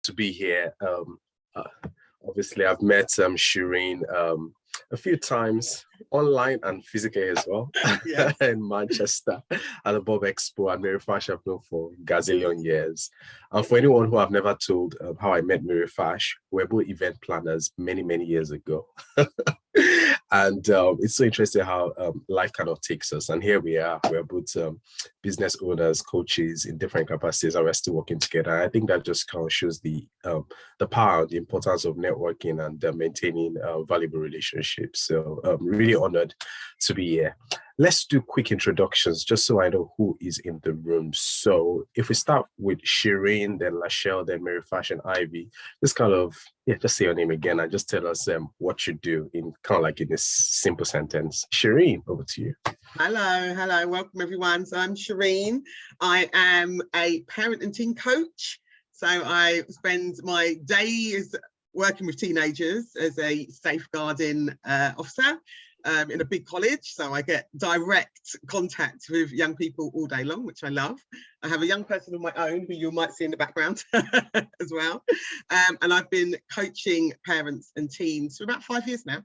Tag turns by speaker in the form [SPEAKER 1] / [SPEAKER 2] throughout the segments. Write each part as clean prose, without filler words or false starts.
[SPEAKER 1] to be here. Uh, Obviously, I've met Shireen a few times online and physically as well. Yes. In Manchester at the Bob Expo, and Mary Fash I've known for gazillion years. And for anyone who I've never told how I met Mary Fash, we're both event planners many, many years ago. And it's so interesting how life kind of takes us. And here we are, we're both business owners, coaches in different capacities, and we're still working together. And I think that just kind of shows the power, the importance of networking and maintaining valuable relationships. So really honored to be here. Let's do quick introductions just so I know who is in the room. So if we start with Shireen, then Lachelle, then Mary Fash and Ivy, just kind of, just say your name again and just tell us what you do in kind of like in this simple sentence. Shireen, over to you.
[SPEAKER 2] Hello, welcome everyone. So I'm Shireen. I am a parent and teen coach. So I spend my days working with teenagers as a safeguarding officer in a big college. So I get direct contact with young people all day long, which I love. I have a young person of my own who you might see in the background as well. And I've been coaching parents and teens for about 5 years now.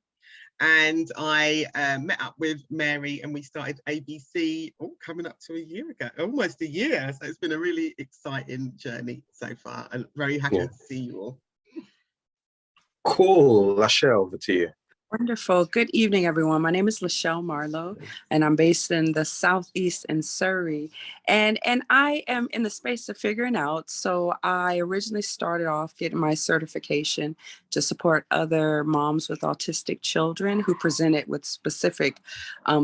[SPEAKER 2] And I met up with Mary and we started ABC coming up to a year ago, almost a year. So it's been a really exciting journey so far. I'm very happy to see you all.
[SPEAKER 1] Cool. Lachelle, over to you.
[SPEAKER 3] Wonderful. Good evening, everyone. My name is Lachelle Marlowe, and I'm based in the Southeast in Surrey. And I am in the space of figuring out. So I originally started off getting my certification to support other moms with autistic children who presented with specific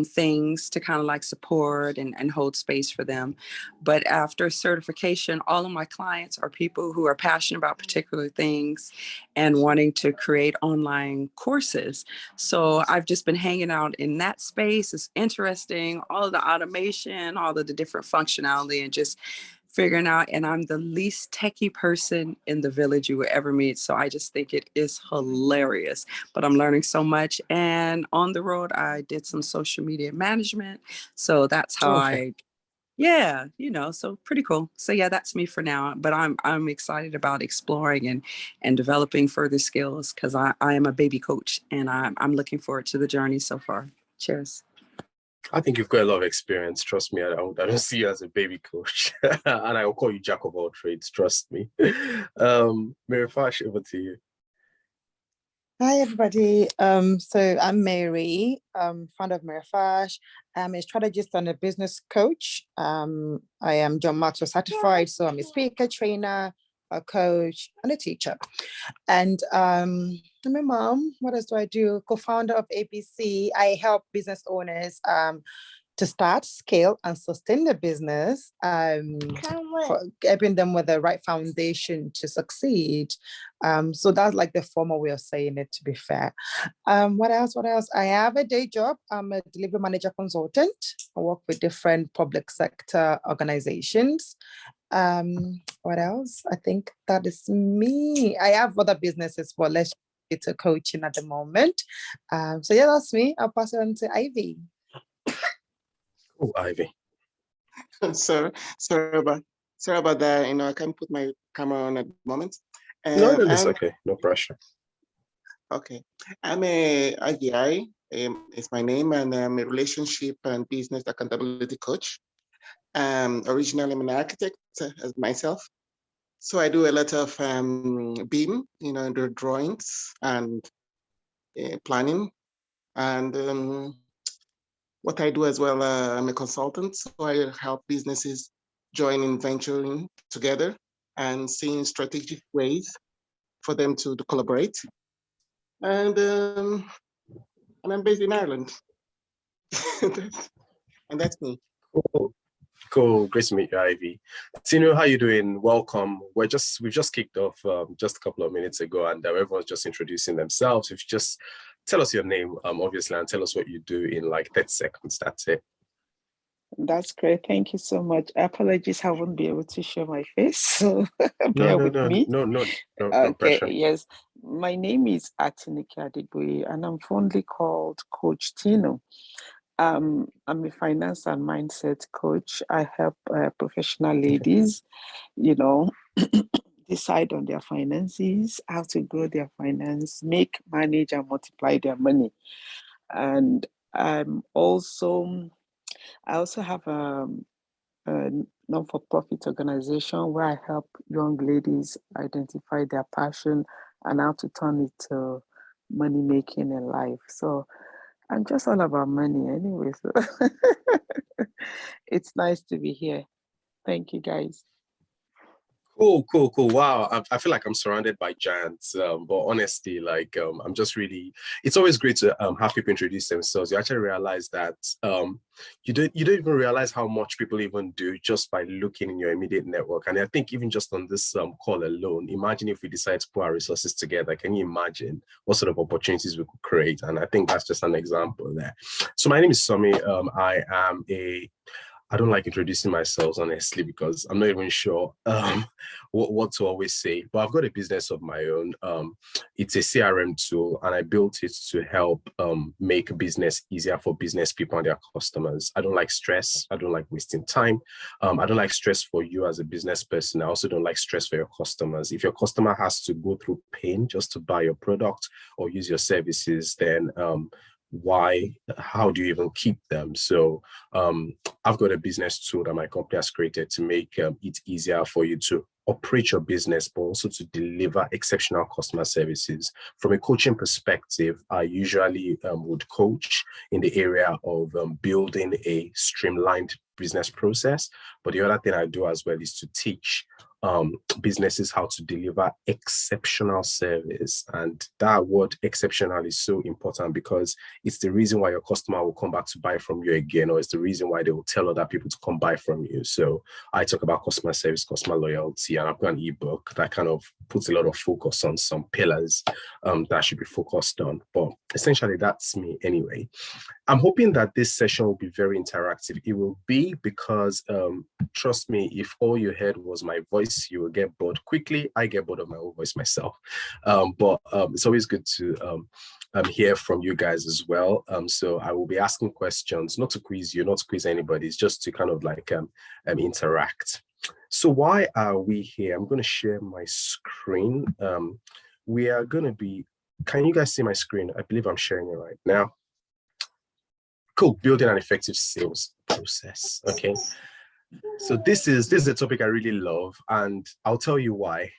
[SPEAKER 3] things to kind of like support and hold space for them. But after certification, all of my clients are people who are passionate about particular things and wanting to create online courses. So I've just been hanging out in that space. It's interesting, all of the automation, all of the different functionality, and just figuring out. And I'm the least techie person in the village you will ever meet. So I just think it is hilarious, but I'm learning so much. And on the road, I did some social media management. So that's how so pretty cool. So yeah, that's me for now. But I'm excited about exploring and developing further skills because I am a baby coach and I'm looking forward to the journey so far. Cheers.
[SPEAKER 1] I think you've got a lot of experience. Trust me, I don't see you as a baby coach. And I will call you Jack of all trades, trust me. Mary Fash, over to you.
[SPEAKER 4] Hi, everybody. So I'm Mary, founder of Mary Fash. I'm a strategist and a business coach. I am John Maxwell certified, so I'm a speaker, trainer, a coach, and a teacher. And I'm a mom. What else do I do? Co-founder of ABC. I help business owners to start, scale, and sustain the business, for helping them with the right foundation to succeed. So that's like the formal way of saying it, to be fair. What else? I have a day job. I'm a delivery manager consultant. I work with different public sector organizations. What else? I think that is me. I have other businesses, but let's get to coaching at the moment. So yeah, that's me. I'll pass it on to Ivy.
[SPEAKER 1] Oh, Ivy.
[SPEAKER 5] Sorry about that. I can't put my camera on at the moment.
[SPEAKER 1] No, it's okay. No pressure.
[SPEAKER 5] Okay. I'm a IGI, is my name, and I'm a relationship and business accountability coach. Originally, I'm an architect as myself. So I do a lot of BIM, the drawings and planning. And what I do as well, I'm a consultant, so I help businesses join in venturing together and seeing strategic ways for them to collaborate. And I'm based in Ireland. And that's me.
[SPEAKER 1] Cool. Great to meet you, Ivy. Tino, how you doing? Welcome. We've just kicked off just a couple of minutes ago, and everyone's just introducing themselves. If you just tell us your name, obviously, and tell us what you do in like 30 seconds. That's it.
[SPEAKER 6] That's great. Thank you so much. Apologies, I won't be able to show my face, so bear with me.
[SPEAKER 1] No
[SPEAKER 6] Okay,
[SPEAKER 1] pressure.
[SPEAKER 6] yes. My name is Atinike Adegboye, and I'm fondly called Coach Tino. I'm a finance and mindset coach. I help professional ladies, decide on their finances, how to grow their finance, make, manage, and multiply their money. And I also have a non-for-profit organization where I help young ladies identify their passion and how to turn it to money making in life. So I'm just all about money anyway. So it's nice to be here. Thank you, guys.
[SPEAKER 1] Cool. Wow. I feel like I'm surrounded by giants. But honestly, like I'm just really, it's always great to have people introduce themselves. You actually realize that you don't even realize how much people even do just by looking in your immediate network. And I think even just on this call alone, imagine if we decide to put our resources together. Can you imagine what sort of opportunities we could create? And I think that's just an example there. So my name is Sanmi. I don't like introducing myself, honestly, because I'm not even sure what to always say. But I've got a business of my own. It's a CRM tool, and I built it to help make business easier for business people and their customers. I don't like stress. I don't like wasting time. I don't like stress for you as a business person. I also don't like stress for your customers. If your customer has to go through pain just to buy your product or use your services, then how do you even keep them? So I've got a business tool that my company has created to make it easier for you to operate your business, but also to deliver exceptional customer services. From a coaching perspective, I usually would coach in the area of building a streamlined business process. But the other thing I do as well is to teach businesses how to deliver exceptional service. And that word exceptional is so important because it's the reason why your customer will come back to buy from you again, or it's the reason why they will tell other people to come buy from you. So I talk about customer service, customer loyalty, and I've got an ebook that kind of puts a lot of focus on some pillars that should be focused on. But essentially, that's me anyway. I'm hoping that this session will be very interactive. It will be because, trust me, if all you heard was my voice, you will get bored quickly. I get bored of my own voice myself. But it's always good to hear from you guys as well. So I will be asking questions, not to quiz you, not to quiz anybody. It's just to kind of like interact. So why are we here? I'm going to share my screen. We are going to be, can you guys see my screen? I believe I'm sharing it right now. Cool, building an effective sales process. Okay, so this is a topic I really love, and I'll tell you why.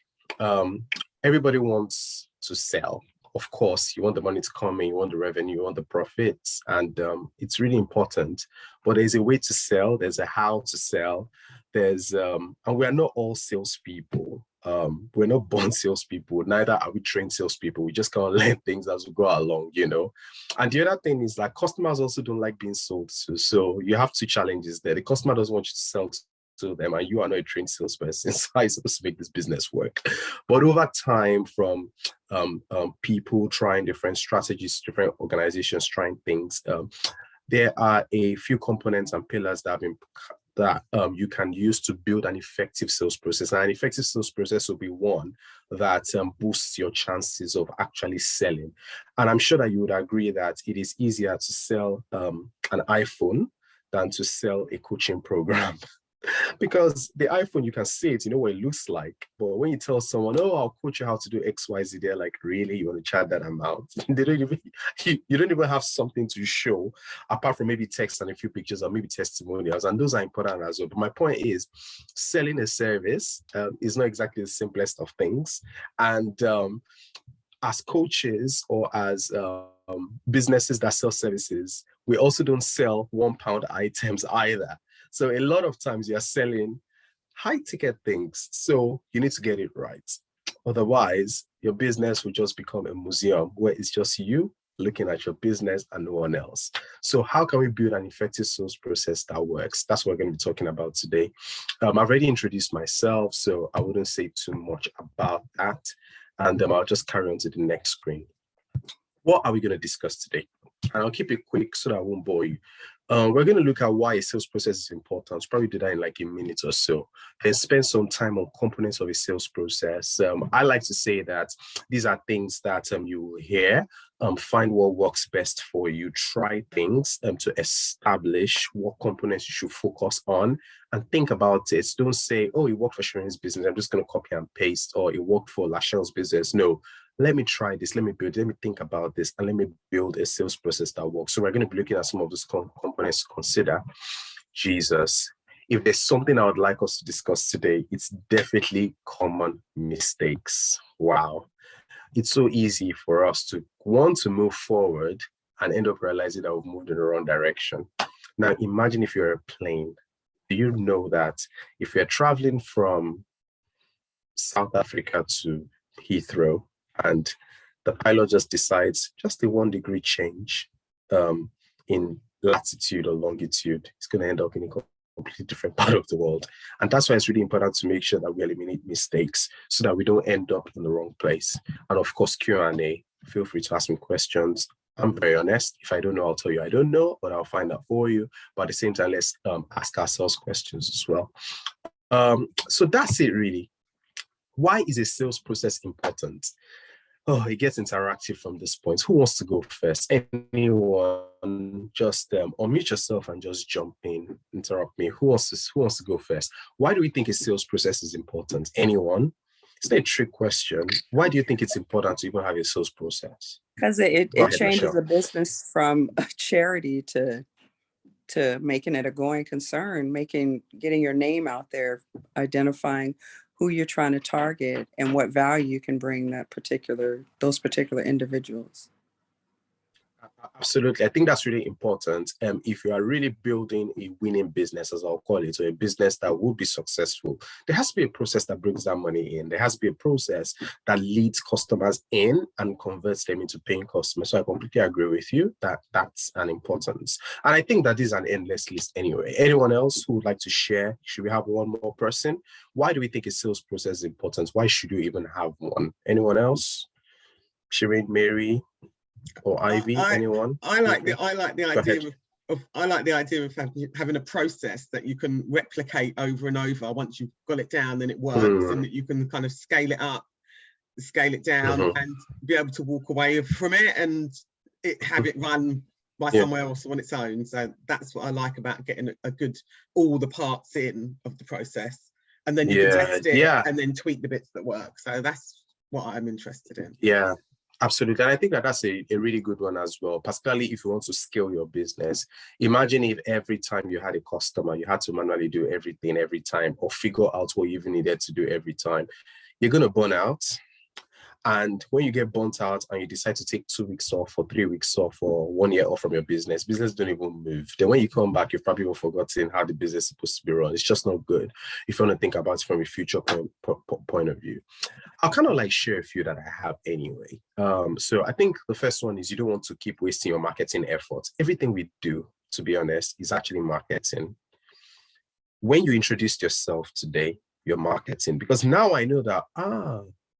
[SPEAKER 1] Everybody wants to sell. Of course, you want the money to come in, you want the revenue, you want the profits, and it's really important. But there's a way to sell, there's a how to sell, there's and we're not all salespeople. We're not born salespeople, neither are we trained salespeople. We just can't learn things as we go along, you know. And the other thing is like customers also don't like being sold to. So you have two challenges there. The customer doesn't want you to sell to them, and you are not a trained salesperson. So how are you supposed to make this business work? But over time, from people trying different strategies, different organizations trying things, there are a few components and pillars that have been you can use to build an effective sales process. And an effective sales process will be one that boosts your chances of actually selling. And I'm sure that you would agree that it is easier to sell an iPhone than to sell a coaching program. Because the iPhone, you can see it, you know what it looks like. But when you tell someone, oh, I'll coach you how to do X, Y, Z, they're like, really? You want to charge that amount? They don't even, you don't even have something to show apart from maybe text and a few pictures or maybe testimonials. And those are important as well. But my point is, selling a service is not exactly the simplest of things. And as coaches or as businesses that sell services, we also don't sell £1 items either. So a lot of times you're selling high ticket things. So you need to get it right. Otherwise, your business will just become a museum where it's just you looking at your business and no one else. So how can we build an effective sales process that works? That's what we're going to be talking about today. I've already introduced myself, so I wouldn't say too much about that. And I'll just carry on to the next screen. What are we going to discuss today? And I'll keep it quick so that I won't bore you. We're going to look at why a sales process is important. Probably do that in like a minute or so. Then spend some time on components of a sales process. I like to say that these are things that you will hear. Find what works best for you. Try things to establish what components you should focus on and think about it. Don't say, oh, it worked for Sharon's business, I'm just going to copy and paste, or it worked for Lachelle's business. No, let me try this, let me think about this, and let me build a sales process that works. So we're going to be looking at some of those components to consider. Jesus, if there's something I would like us to discuss today, it's definitely common mistakes. Wow. It's so easy for us to want to move forward and end up realizing that we've moved in the wrong direction. Now, imagine if you're a plane. Do you know that if you're traveling from South Africa to Heathrow, and the pilot just decides just a 1 degree change in latitude or longitude, it's going to end up in a completely different part of the world. And that's why it's really important to make sure that we eliminate mistakes so that we don't end up in the wrong place. And of course, Q&A, feel free to ask me questions. I'm very honest. If I don't know, I'll tell you I don't know, but I'll find out for you. But at the same time, let's ask ourselves questions as well. So that's it really. Why is a sales process important? Oh, it gets interactive from this point. Who wants to go first? Anyone? Just unmute yourself and just jump in, interrupt me. Who wants to go first? Why do we think a sales process is important? Anyone? It's not a trick question. Why do you think it's important to even have a sales process?
[SPEAKER 3] Because it changes a business from a charity to making it a going concern, getting your name out there, identifying who you're trying to target and what value you can bring those particular individuals.
[SPEAKER 1] Absolutely. I think that's really important. If you are really building a winning business, as I'll call it, or a business that will be successful, there has to be a process that brings that money in. There has to be a process that leads customers in and converts them into paying customers. So I completely agree with you that that's an importance. And I think that is an endless list anyway. Anyone else who would like to share? Should we have one more person? Why do we think a sales process is important? Why should you even have one? Anyone else? Shireen, Mary, or Ivy? Anyone?
[SPEAKER 2] I like the idea of having a process that you can replicate over and over. Once you've got it down, then it works, and that you can kind of scale it up, scale it down, and be able to walk away from it and have it run by somewhere else on its own. So that's what I like about getting a good all the parts in of the process, and then you can test it and then tweak the bits that work. So that's what I'm interested in.
[SPEAKER 1] Yeah. Absolutely. And I think that that's a really good one as well, particularly if you want to scale your business. Imagine if every time you had a customer, you had to manually do everything every time or figure out what you even needed to do every time. You're going to burn out. And when you get burnt out and you decide to take 2 weeks off or 3 weeks off or 1 year off from your business don't even move. Then when you come back, you've probably forgotten how the business is supposed to be run. It's just not good if you want to think about it from a future point of view. I'll kind of like share a few that I have anyway. So I think the first one is you don't want to keep wasting your marketing efforts. Everything we do, to be honest, is actually marketing. When you introduced yourself today, you're marketing, because now I know that,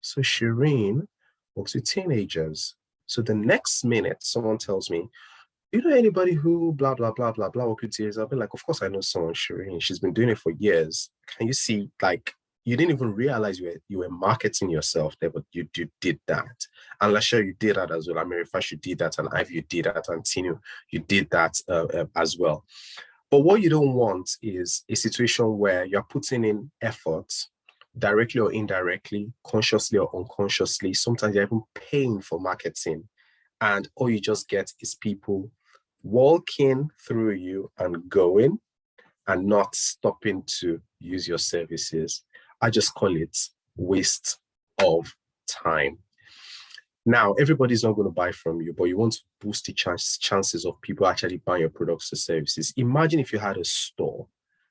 [SPEAKER 1] so Shireen works with teenagers. So the next minute someone tells me, you know anybody who blah, blah, blah, blah, blah, work with teenagers? I'll be like, of course I know someone, Shireen. She's been doing it for years. Can you see, like, you didn't even realize you were marketing yourself there, but you did that. And Lachelle, you did that as well. Mary Fash, you did that. And Ivy, you did that. And Tinu, you did that as well. But what you don't want is a situation where you're putting in effort, directly or indirectly, consciously or unconsciously. Sometimes you're even paying for marketing. And all you just get is people walking through you and going and not stopping to use your services. I just call it waste of time. Now, everybody's not going to buy from you, but you want to boost the chances of people actually buying your products or services. Imagine if you had a store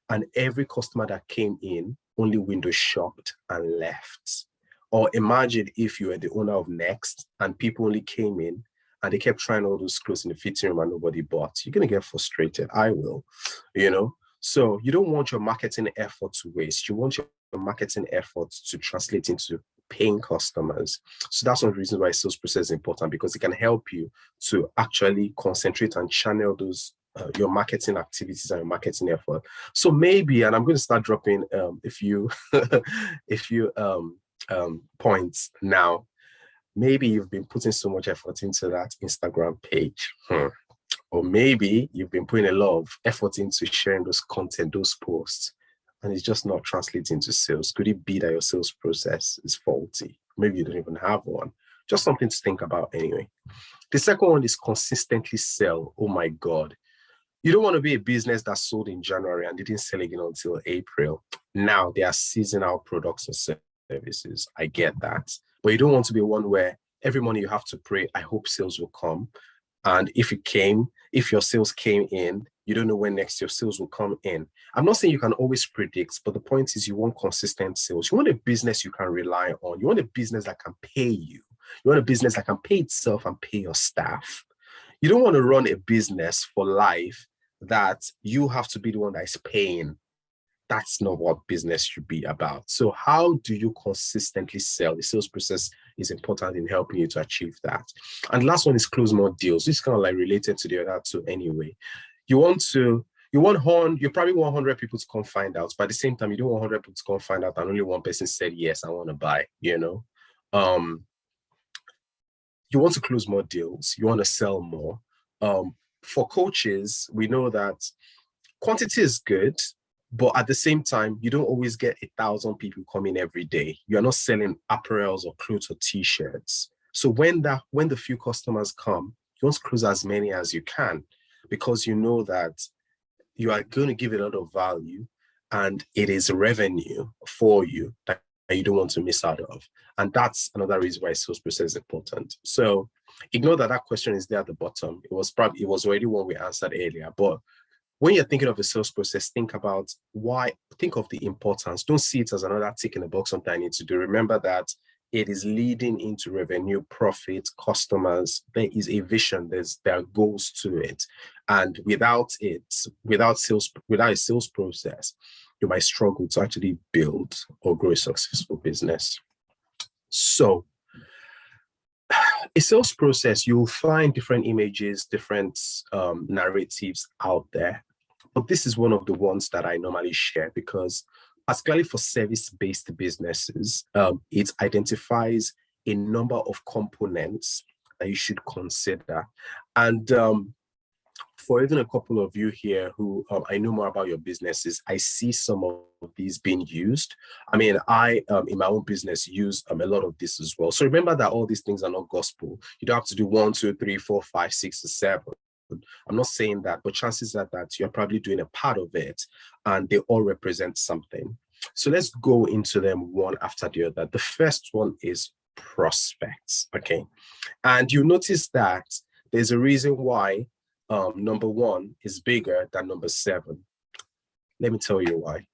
[SPEAKER 1] and every customer that came in only window shopped and left. Or imagine if you were the owner of Next and people only came in and they kept trying all those clothes in the fitting room and nobody bought. You're going to get frustrated. I will, So you don't want your marketing effort to waste. You want your marketing efforts to translate into paying customers. So that's one reason why sales process is important, because it can help you to actually concentrate and channel those your marketing activities and your marketing effort. So maybe, and I'm going to start dropping a few points now. Maybe you've been putting so much effort into that Instagram page. Or maybe you've been putting a lot of effort into sharing those content, those posts, and it's just not translating to sales. Could it be that your sales process is faulty? Maybe you don't even have one. Just something to think about anyway. The second one is consistently sell. Oh my God. You don't want to be a business that sold in January and didn't sell again until April. Now there are seasonal products and services. I get that. But you don't want to be one where every morning you have to pray, I hope sales will come. And if your sales came in, you don't know when next your sales will come in. I'm not saying you can always predict, but the point is you want consistent sales. You want a business you can rely on. You want a business that can pay you. You want a business that can pay itself and pay your staff. You don't want to run a business for life that you have to be the one that is paying. That's not what business should be about. So how do you consistently sell? The sales process is important in helping you to achieve that. And the last one is close more deals. This is kind of like related to the other two anyway. You probably want 100 people to come find out, but at the same time, you don't want 100 people to come find out and only one person said, yes, I want to buy, you want to close more deals. You want to sell more. For coaches, we know that quantity is good, but at the same time, you don't always get 1,000 people coming every day. You're not selling apparels or clothes or t-shirts. So when the few customers come, you want to close as many as you can, because you know that you are going to give it a lot of value and it is revenue for you that you don't want to miss out of. And that's another reason why sales process is important. So ignore that question is there at the bottom. It was already one we answered earlier, but when you're thinking of the sales process, think of the importance. Don't see it as another tick in the box, something I need to do. Remember that it is leading into revenue, profit, customers. There is a vision, there are goals to it. And without a sales process, you might struggle to actually build or grow a successful business. So a sales process, you'll find different images, different narratives out there. But this is one of the ones that I normally share because, particularly for service-based businesses, it identifies a number of components that you should consider. And for even a couple of you here who I know more about your businesses, I see some of these being used. I mean, I, in my own business, use a lot of this as well. So remember that all these things are not gospel. You don't have to do 1, 2, 3, 4, 5, 6, or 7. I'm not saying that, but chances are that you're probably doing a part of it and they all represent something. So let's go into them one after the other. The first one is prospects, okay? And you notice that there's a reason why number 1 is bigger than number 7. Let me tell you why.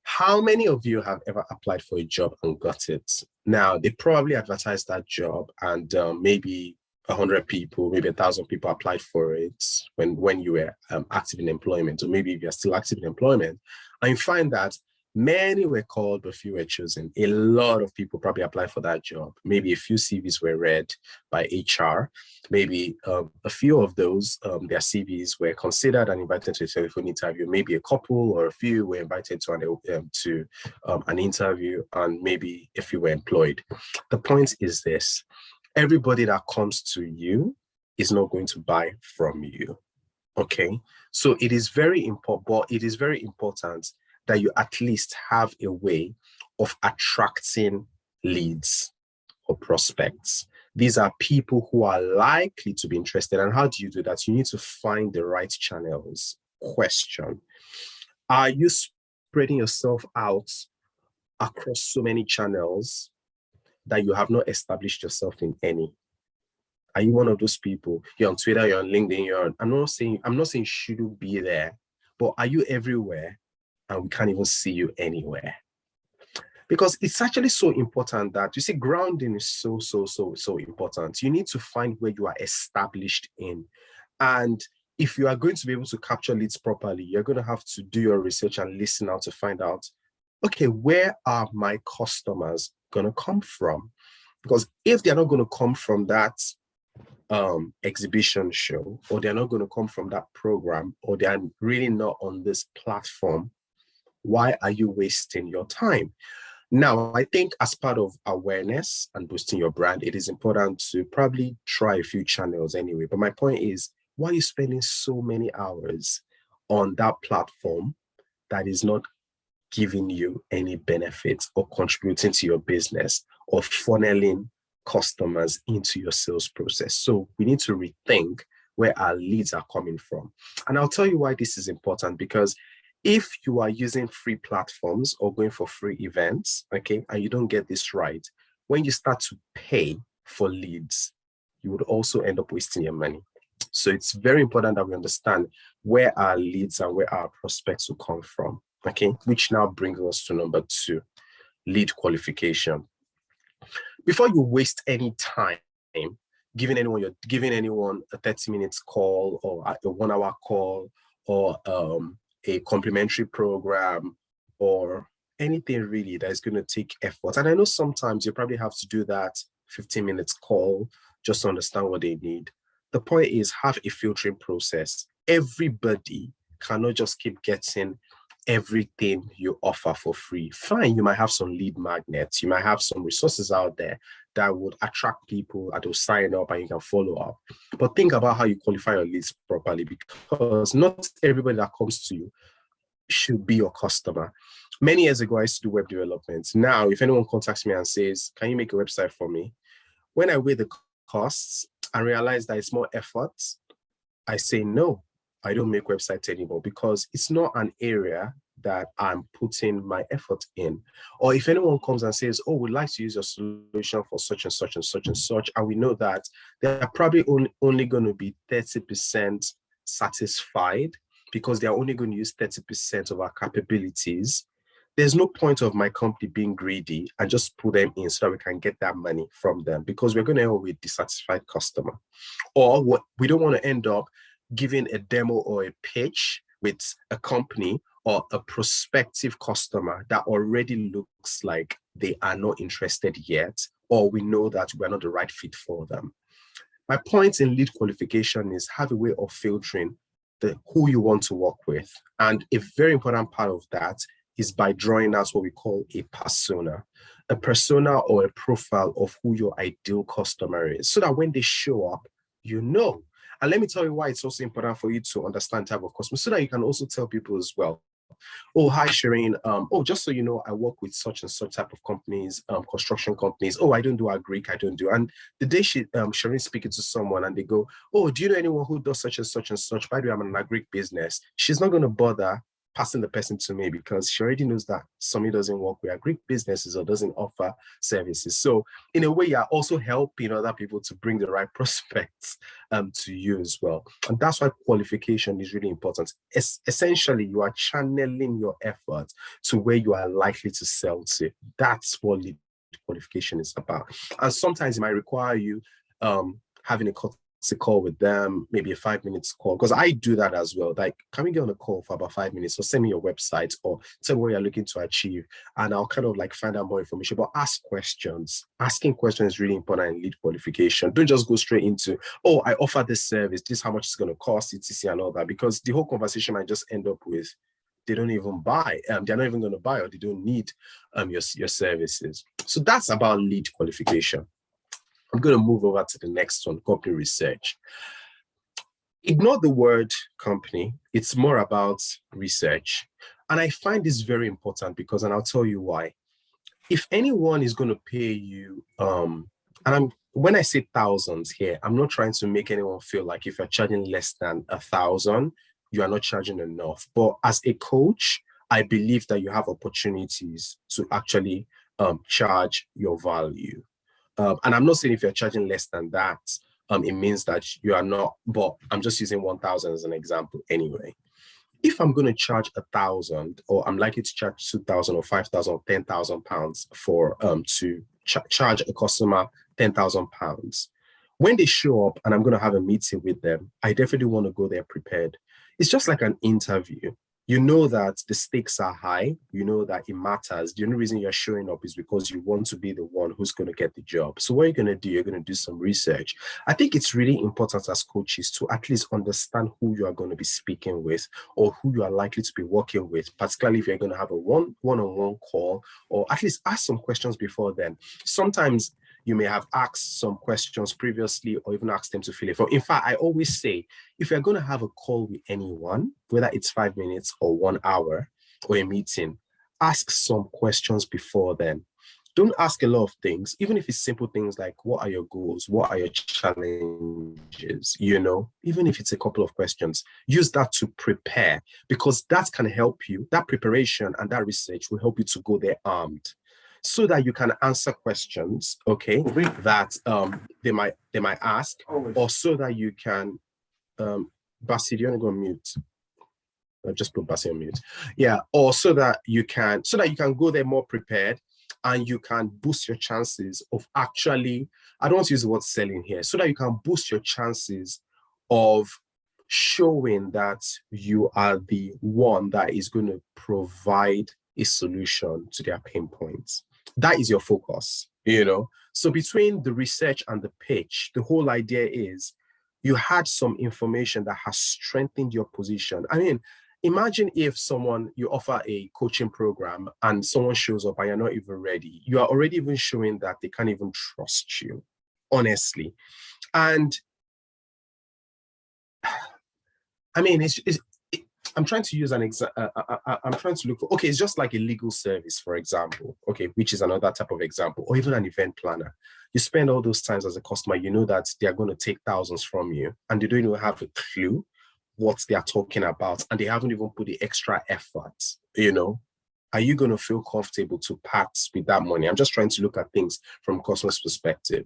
[SPEAKER 1] How many of you have ever applied for a job and got it? Now, they probably advertised that job and maybe 100 people, maybe 1,000 people applied for it when you were active in employment, or maybe if you're still active in employment, and you find that many were called, but few were chosen. A lot of people probably applied for that job. Maybe a few CVs were read by HR. Maybe a few of those, their CVs were considered and invited to a telephone interview. Maybe a couple or a few were invited to an interview, and maybe a few were employed. The point is this: everybody that comes to you is not going to buy from you, okay? So it is very important, but it is very important that you at least have a way of attracting leads or prospects. These are people who are likely to be interested. And how do you do that? You need to find the right channels. Question: are you spreading yourself out across so many channels that you have not established yourself in any? Are you one of those people? You're on Twitter, you're on LinkedIn, I'm not saying you shouldn't be there, but are you everywhere and we can't even see you anywhere? Because it's actually so important that, you see, grounding is so important. You need to find where you are established in. And if you are going to be able to capture leads properly, you're going to have to do your research and listen out to find out, okay, where are my customers going to come from? Because if they're not going to come from that exhibition show, or they're not going to come from that program, or they're really not on this platform, why are you wasting your time? Now, I think as part of awareness and boosting your brand, it is important to probably try a few channels anyway. But my point is, why are you spending so many hours on that platform that is not giving you any benefits or contributing to your business or funneling customers into your sales process? So we need to rethink where our leads are coming from. And I'll tell you why this is important, because if you are using free platforms or going for free events, okay, and you don't get this right, when you start to pay for leads, you would also end up wasting your money. So it's very important that we understand where our leads and where our prospects will come from, okay, which now brings us to number 2, lead qualification. Before you waste any time giving anyone a 30 minutes call or a 1-hour call or a complimentary program or anything really that is going to take effort. And I know sometimes you probably have to do that 15 minutes call just to understand what they need. The point is, have a filtering process. Everybody cannot just keep getting everything you offer for free. Fine, you might have some lead magnets, you might have some resources out there that would attract people that will sign up and you can follow up. But think about how you qualify your leads properly, because not everybody that comes to you should be your customer. Many years ago, I used to do web development. Now, if anyone contacts me and says, can you make a website for me? When I weigh the costs and realize that it's more effort, I say, no, I don't make websites anymore, because it's not an area that I'm putting my effort in. Or if anyone comes and says, oh, we'd like to use your solution for such and such and such and such, and we know that they're probably only going to be 30% satisfied because they're only going to use 30% of our capabilities, there's no point of my company being greedy and just put them in so that we can get that money from them, because we're going to end up with a dissatisfied customer. Or what we don't want to end up giving a demo or a pitch with a company or a prospective customer that already looks like they are not interested yet, or we know that we're not the right fit for them. My point in lead qualification is have a way of filtering who you want to work with. And a very important part of that is by drawing out what we call a persona or a profile of who your ideal customer is, so that when they show up, you know. And let me tell you why it's also important for you to understand type of customer, so that you can also tell people as well, oh, hi, Shireen. Just so you know, I work with such and such type of companies, construction companies. Oh, I don't do agric, I don't do. And the day Shireen speaking to someone and they go, oh, do you know anyone who does such and such and such? By the way, I'm an agric business. She's not going to bother passing the person to me, because she already knows that Sanmi doesn't work with agric businesses or doesn't offer services. So in a way, you're also helping other people to bring the right prospects to you as well. And that's why qualification is really important. Essentially, you are channeling your effort to where you are likely to sell to. That's what lead qualification is about. And sometimes it might require you having a call with them, maybe a 5 minutes call, because I do that as well. Like, can we get on a call for about 5 minutes, or send me your website or tell me what you're looking to achieve, and I'll kind of like find out more information. But ask questions. Asking questions is really important in lead qualification. Don't just go straight into, oh, I offer this service, this is how much it's going to cost, etc. and all that, because the whole conversation might just end up with they don't even buy, they're not even going to buy, or they don't need your services. So that's about lead qualification. I'm going to move over to the next one, company research. Ignore the word company. It's more about research. And I find this very important because, and I'll tell you why. If anyone is going to pay you, when I say thousands here, I'm not trying to make anyone feel like if you're charging less than 1,000, you are not charging enough. But as a coach, I believe that you have opportunities to actually charge your value. And I'm not saying if you're charging less than that, it means that you are not, but I'm just using 1,000 as an example anyway. If I'm going to charge 1,000, or I'm likely to charge 2,000 or 5,000 or 10,000 pounds for to charge a customer 10,000 pounds, when they show up and I'm going to have a meeting with them, I definitely want to go there prepared. It's just like an interview. You know that the stakes are high. You know that it matters. The only reason you're showing up is because you want to be the one who's going to get the job. So what you're going to do, you're going to do some research. I think it's really important as coaches to at least understand who you are going to be speaking with or who you are likely to be working with, particularly if you're going to have a one-on-one call, or at least ask some questions before then. Sometimes you may have asked some questions previously or even asked them to fill it for. In fact, I always say, if you're going to have a call with anyone, whether it's 5 minutes or 1 hour or a meeting, ask some questions before then. Don't ask a lot of things, even if it's simple things like, what are your goals? What are your challenges? Even if it's a couple of questions, use that to prepare, because that can help you. That preparation and that research will help you to go there armed, so that you can answer questions, okay, that they might ask, or so that you can, Bassy, do you want to go on mute? I'll just put Bassy on mute. Yeah, or so that you can go there more prepared, and you can boost your chances of actually, I don't want to use the word selling here, so that you can boost your chances of showing that you are the one that is going to provide a solution to their pain points. That is your focus, So between the research and the pitch, the whole idea is you had some information that has strengthened your position. I mean, imagine if you offer a coaching program and someone shows up and you're not even ready. You are already even showing that they can't even trust you, honestly. And I mean, I'm trying to use an example. I'm trying to look for, okay, it's just like a legal service, for example, okay, which is another type of example, or even an event planner. You spend all those times as a customer, you know that they're going to take thousands from you, and they don't even have a clue what they are talking about, and they haven't even put the extra effort, Are you going to feel comfortable to part with that money? I'm just trying to look at things from a customer's perspective.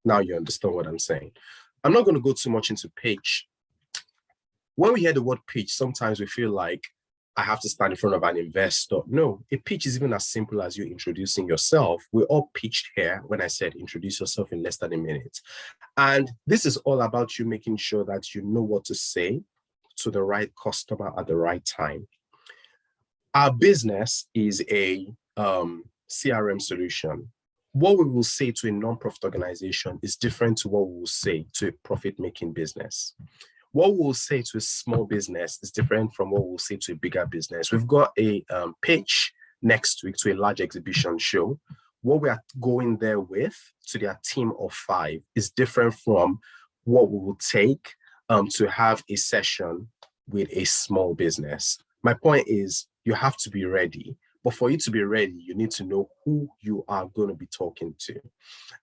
[SPEAKER 1] Now you understand what I'm saying. I'm not going to go too much into pitch. When we hear the word pitch, sometimes we feel like I have to stand in front of an investor. No, a pitch is even as simple as you introducing yourself. We all pitched here when I said introduce yourself in less than a minute. And this is all about you making sure that you know what to say to the right customer at the right time. Our business is a CRM solution. What we will say to a non-profit organization is different to what we will say to a profit-making business. What we'll say to a small business is different from what we'll say to a bigger business. We've got a pitch next week to a large exhibition show. What we are going there with to their team of 5 is different from what we will take to have a session with a small business. My point is, you have to be ready. But for you to be ready, you need to know who you are going to be talking to.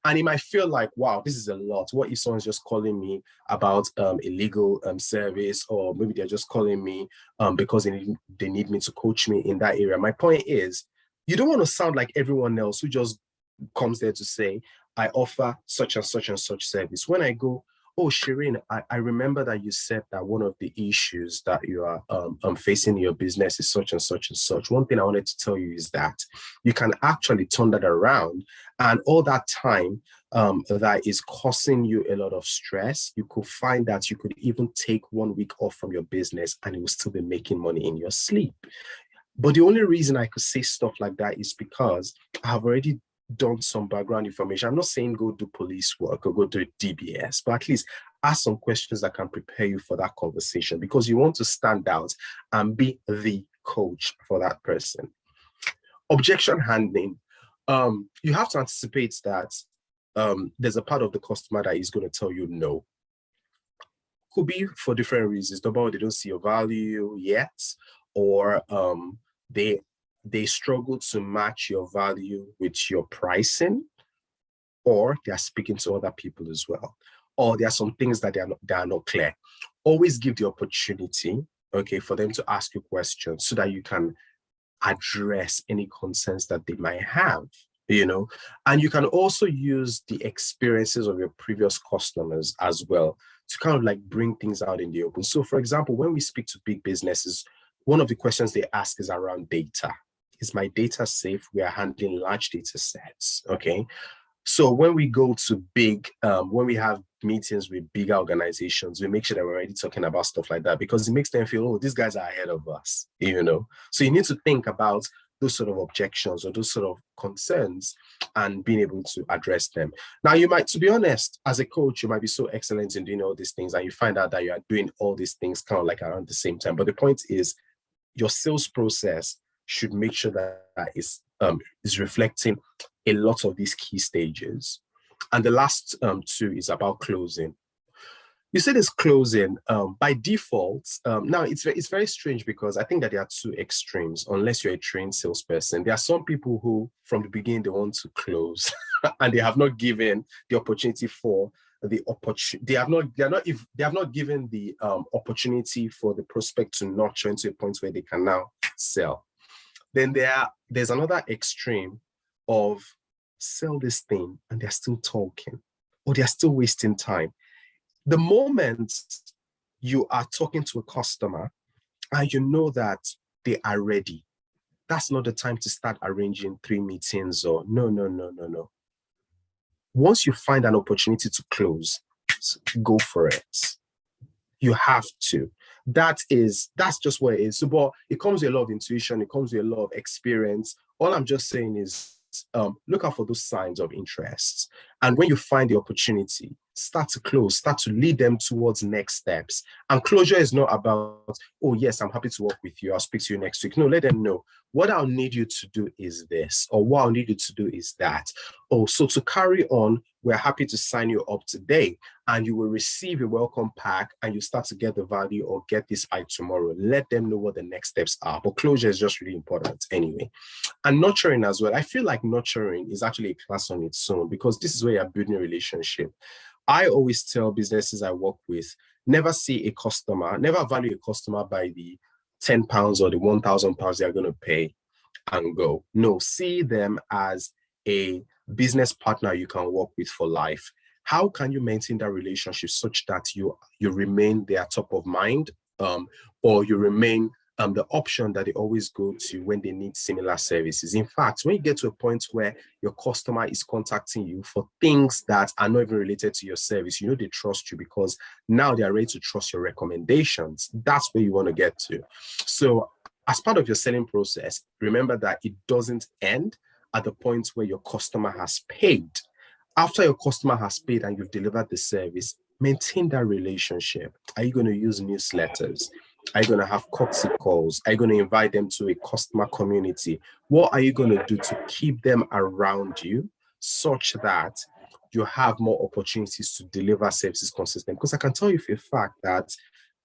[SPEAKER 1] And it might feel like, wow, this is a lot. What if someone's just calling me about a legal service, or maybe they're just calling me because they need me to coach me in that area? My point is, you don't want to sound like everyone else who just comes there to say, I offer such and such and such service. When I go, oh, Shireen, I remember that you said that one of the issues that you are facing in your business is such and such and such. One thing I wanted to tell you is that you can actually turn that around, and all that time that is causing you a lot of stress, you could find that you could even take 1 week off from your business and you will still be making money in your sleep. But the only reason I could say stuff like that is because I have already done some background information. I'm not saying go do police work or go do DBS, but at least ask some questions that can prepare you for that conversation, because you want to stand out and be the coach for that person. Objection handling. You have to anticipate that there's a part of the customer that is going to tell you no. Could be for different reasons. Number one, they don't see your value yet, or they struggle to match your value with your pricing, or they are speaking to other people as well, or there are some things that they are not clear. Always give the opportunity, okay, for them to ask you questions so that you can address any concerns that they might have, and you can also use the experiences of your previous customers as well to kind of like bring things out in the open. So for example, when we speak to big businesses, one of the questions they ask is around data. Is my data safe? We are handling large data sets, okay? So when we go to when we have meetings with bigger organizations, we make sure that we're already talking about stuff like that, because it makes them feel, oh, these guys are ahead of us, you know? So you need to think about those sort of objections or those sort of concerns and being able to address them. Now, you might, to be honest, as a coach, you might be so excellent in doing all these things and you find out that you are doing all these things kind of like around the same time. But the point is, your sales process should make sure that is reflecting a lot of these key stages. And the last two is about closing. You said it's closing by default. Now, it's very strange because I think that there are two extremes, unless you're a trained salesperson. There are some people who, from the beginning, they want to close and they have not given the opportunity for the opportunity. They have not given the opportunity for the prospect to nurture into a point where they can now sell. Then there's another extreme of sell this thing and they're still talking or they're still wasting time. The moment you are talking to a customer and you know that they are ready, that's not the time to start arranging 3 meetings or no. Once you find an opportunity to close, go for it. You have to. That's just what it is. So, but it comes with a lot of intuition. It comes with a lot of experience. All I'm just saying is look out for those signs of interest. And when you find the opportunity, start to close, start to lead them towards next steps. And closure is not about, oh, yes, I'm happy to work with you. I'll speak to you next week. No, let them know what I'll need you to do is this, or what I'll need you to do is that. Oh, so to carry on, we're happy to sign you up today and you will receive a welcome pack and you start to get the value or get this by tomorrow. Let them know what the next steps are. But closure is just really important anyway. And nurturing as well. I feel like nurturing is actually a class on its own because this is where you're building a relationship. I always tell businesses I work with, never value a customer by the £10 or the £1,000 they're going to pay and go. No, see them as a business partner you can work with for life. How can you maintain that relationship such that you remain their top of mind, or you remain the option that they always go to when they need similar services? In fact, when you get to a point where your customer is contacting you for things that are not even related to your service, you know they trust you because now they are ready to trust your recommendations. That's where you want to get to. So as part of your selling process, remember that it doesn't end at the point where your customer has paid. After your customer has paid and you've delivered the service, maintain that relationship. Are you going to use newsletters? Are you going to have courtesy calls? Are you going to invite them to a customer community? What are you going to do to keep them around you such that you have more opportunities to deliver services consistently? Because I can tell you for a fact that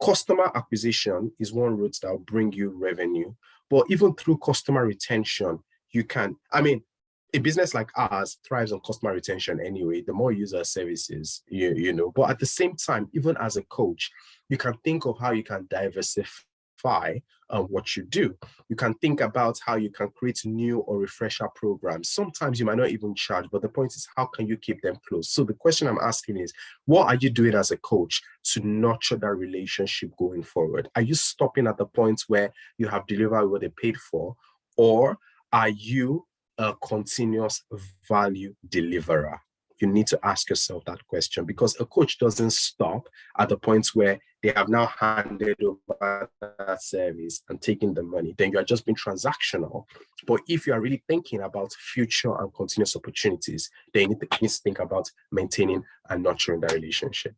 [SPEAKER 1] customer acquisition is one route that will bring you revenue. But even through customer retention, a business like ours thrives on customer retention anyway. The more user services, you know. But at the same time, even as a coach, you can think of how you can diversify what you do. You can think about how you can create new or refresher programs. Sometimes you might not even charge, but the point is, how can you keep them close? So the question I'm asking is, what are you doing as a coach to nurture that relationship going forward? Are you stopping at the point where you have delivered what they paid for, or are you a continuous value deliverer? You need to ask yourself that question, because a coach doesn't stop at the point where they have now handed over that service and taken the money. Then you are just being transactional. But if you are really thinking about future and continuous opportunities, then you need to think about maintaining and nurturing that relationship.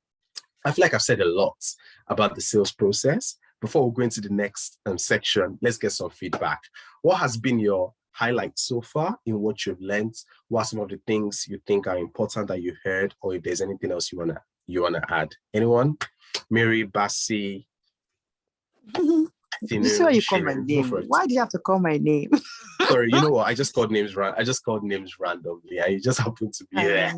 [SPEAKER 1] I feel like I've said a lot about the sales process. Before we go into the next section, let's get some feedback. What has been your highlights so far in what you've learned? What are some of the things you think are important that you heard, or if there's anything else you wanna add? Anyone? Mary, Bassi,
[SPEAKER 4] You saw you call my name. Why do you have to call my name?
[SPEAKER 1] Sorry, you know what? I just called names randomly, and you just happened to be there.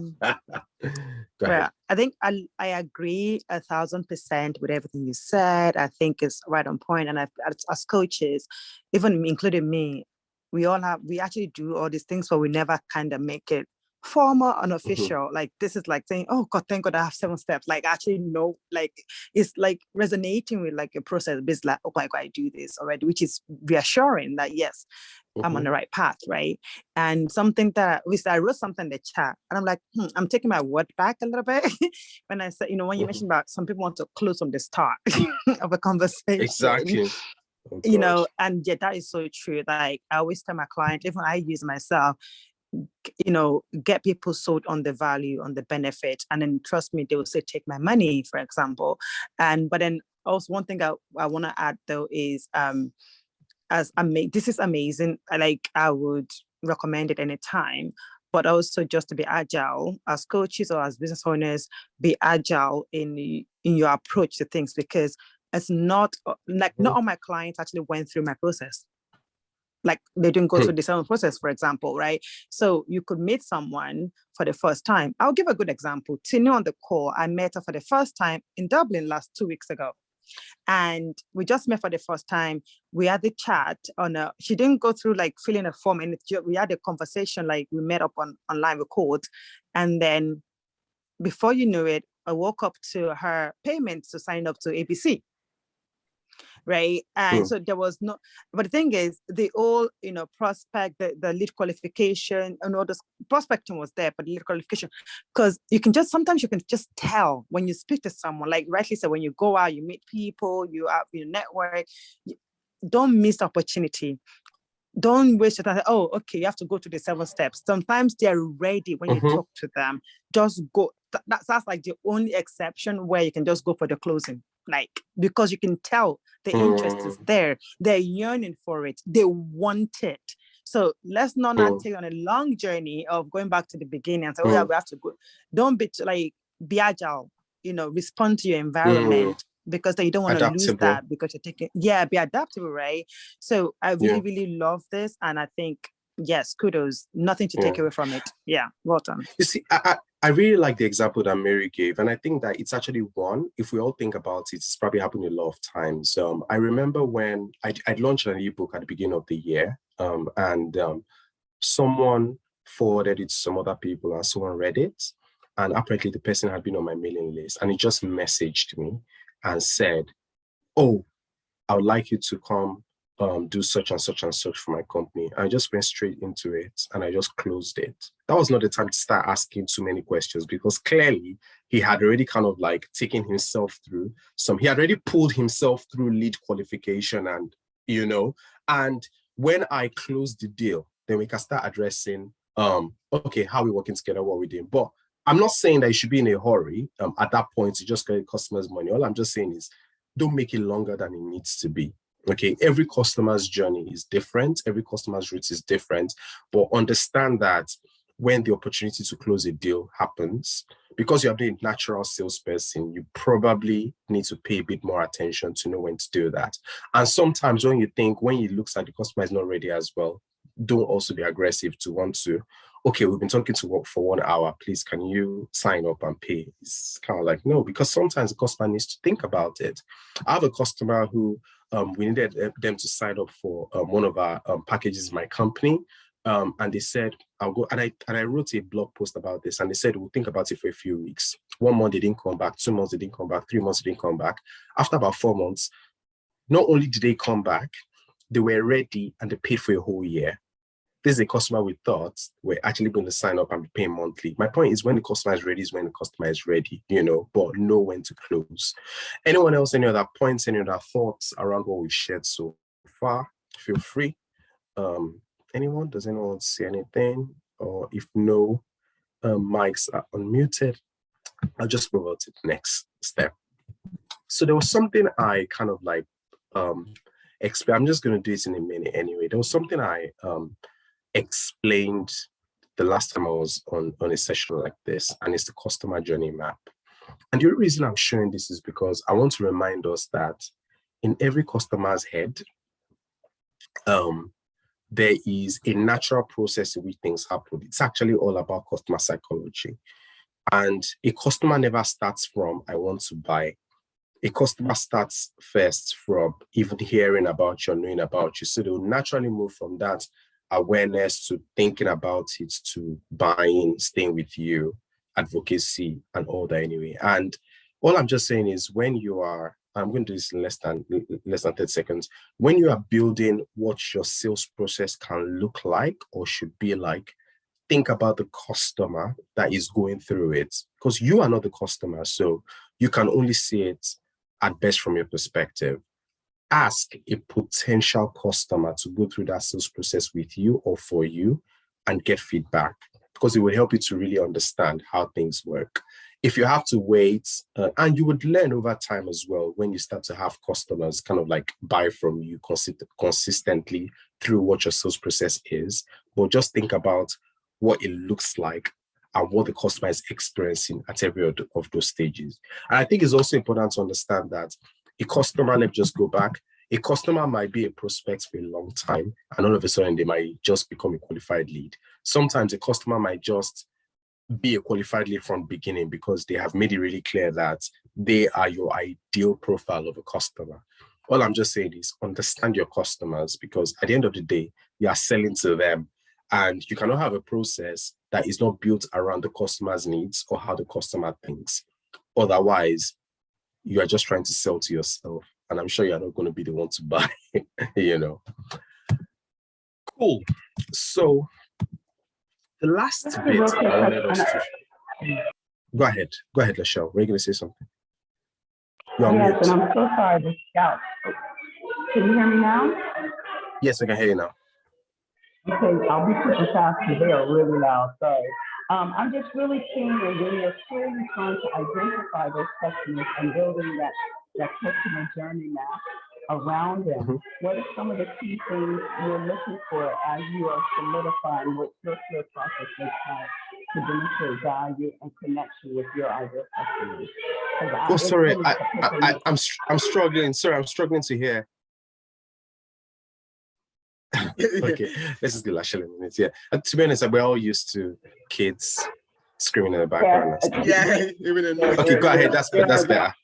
[SPEAKER 4] Well, I think I agree 1,000% with everything you said. I think it's right on point. And as coaches, even including me, we actually do all these things, but we never kind of make it formal,
[SPEAKER 1] Mhm.
[SPEAKER 4] unofficial. Like this is like saying, oh God, thank God I have 7 steps. Like actually no, like it's like resonating with like a process. It's like, oh, I do this already, which is reassuring that yes, I'm on
[SPEAKER 1] Mhm.
[SPEAKER 4] the right path, right? And something that I wrote something in the chat, and I'm like, I'm taking my word back a little bit when I said, when you
[SPEAKER 1] Mhm.
[SPEAKER 4] mentioned about some people want to close from the start of a conversation,
[SPEAKER 1] Exactly. Oh God.
[SPEAKER 4] and yeah, that is so true. Like I always tell my client, even I use myself, get people sold on the value, on the benefit, and then trust me, they will say, take my money, for example. But then also one thing I want to add though is this is amazing. I would recommend it anytime, but also just to be agile as coaches or as business owners, be agile in your approach to things, because it's not like not all my clients actually went through my process. Like they didn't go through the same process, for example, right? So you could meet someone for the first time. I'll give a good example. Tinu on the call, I met her for the first time in Dublin last 2 weeks ago. And we just met for the first time. We had the chat she didn't go through like filling a form, and we had a conversation, like we met up online record. And then before you knew it, I woke up to her payments to sign up to ABC. Right. And so there was no, but the thing is, the all, prospect, the lead qualification and all this prospecting was there, but the lead qualification, because sometimes you can just tell when you speak to someone, like rightly said, when you go out, you meet people, you have your network, don't miss the opportunity. Don't waste your time. Oh, okay, you have to go to the 7 steps. Sometimes they're ready when you talk to them. Just go. That's like the only exception where you can just go for the closing. Like, because you can tell the interest is there. They're yearning for it. They want it. So let's not take on a long journey of going back to the beginning and say, oh yeah, we have to go. Don't be agile, respond to your environment, because you don't want to lose that because you're taking, be adaptable, right? So I really, really love this. And I think, yes, kudos, nothing to take away from it. Yeah, well done.
[SPEAKER 1] You see, I really like the example that Mary gave. And I think that it's actually one, if we all think about it, it's probably happened a lot of times. I remember when I launched an ebook at the beginning of the year, and someone forwarded it to some other people and someone read it. And apparently the person had been on my mailing list, and he just messaged me and said, oh, I would like you to come do such and such and such for my company. I just went straight into it and I just closed it. That was not the time to start asking too many questions, because clearly he had already kind of like taken himself through he had already pulled himself through lead qualification and, and when I closed the deal, then we can start addressing, okay, how we working together, what we're doing. But I'm not saying that you should be in a hurry at that point to just get customers' money. All I'm just saying is don't make it longer than it needs to be. Okay, every customer's journey is different. Every customer's route is different. But understand that when the opportunity to close a deal happens, because you are a natural salesperson, you probably need to pay a bit more attention to know when to do that. And sometimes when it looks like the customer is not ready as well, don't also be aggressive to want to, okay, we've been talking to work for 1 hour, please, can you sign up and pay? It's kind of like, no, because sometimes the customer needs to think about it. I have a customer who we needed them to sign up for one of our packages in my company. And they said, I'll go. And I wrote a blog post about this, and they said, we'll think about it for a few weeks. 1 month, they didn't come back. 2 months, they didn't come back. 3 months, they didn't come back. After about 4 months, not only did they come back, they were ready and they paid for a whole year. This is a customer we thought were actually going to sign up and be paying monthly. My point is, when the customer is ready is when the customer is ready, but know when to close. Anyone else, any other points, any other thoughts around what we've shared so far? Feel free. Anyone? Does anyone want to say anything? Or if no, mics are unmuted, I'll just move on to the next step. So there was something I kind of like explain. I'm just going to do it in a minute anyway. There was something I explained the last time I was on a session like this, and it's the customer journey map. And the only reason I'm showing this is because I want to remind us that in every customer's head, there is a natural process in which things happen. It's actually all about customer psychology. And a customer never starts from, I want to buy. A customer starts first from even hearing about you or knowing about you. So they'll naturally move from that, awareness to thinking about it to buying, staying with you, advocacy, and all that anyway. And all I'm just saying is when you are, I'm going to do this in less than 30 seconds. When you are building what your sales process can look like or should be like, think about the customer that is going through it, because you are not the customer. So you can only see it at best from your perspective. Ask a potential customer to go through that sales process with you or for you and get feedback, because it will help you to really understand how things work. If you have to wait, and you would learn over time as well when you start to have customers kind of like buy from you consistently through what your sales process is, but just think about what it looks like and what the customer is experiencing at every of those stages. And I think it's also important to understand that a customer, let me just go back, a customer might be a prospect for a long time, and all of a sudden they might just become a qualified lead. Sometimes a customer might just be a qualified lead from the beginning because they have made it really clear that they are your ideal profile of a customer. All I'm just saying is understand your customers, because at the end of the day, you are selling to them, and you cannot have a process that is not built around the customer's needs or how the customer thinks. Otherwise, you are just trying to sell to yourself, and I'm sure you're not going to be the one to buy, Cool. So the last bit I wanted us to... Go ahead, Lachelle. Were you going to say something?
[SPEAKER 7] Yes, and I'm so sorry to shout. Can you hear me now?
[SPEAKER 1] Yes, I can hear you now.
[SPEAKER 7] Okay, I'll be super fast because they are really loud. Sorry. I'm just really keen on when you're clearly trying to identify those customers and building that customer journey map around them. What are some of the key things you're looking for as you are solidifying what your clear process looks like to demonstrate value and connection with your ideal customers?
[SPEAKER 1] Oh, sorry, I'm struggling. Sorry, I'm struggling to hear. Okay, this is the last minutes. Yeah, to be honest, we're all used to kids screaming in the background.
[SPEAKER 2] Yeah,
[SPEAKER 1] okay, go ahead. That's better.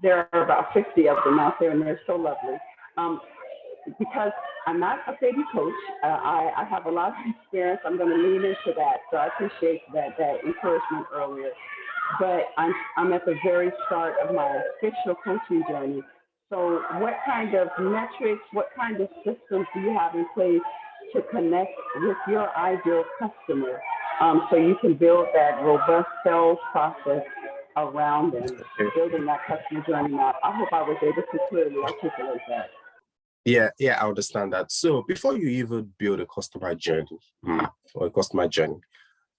[SPEAKER 7] There are about 50 of them out there, and they're so lovely. Because I'm not a baby coach, I have a lot of experience. I'm going to lean into that, so I appreciate that encouragement earlier. But I'm at the very start of my official coaching journey. So what kind of metrics, what kind of systems do you have in place to connect with your ideal customer, so you can build that robust sales process around them, building that customer journey map? I hope I was able to clearly articulate that.
[SPEAKER 1] Yeah, I understand that. So before you even build a customer journey map or a customer journey,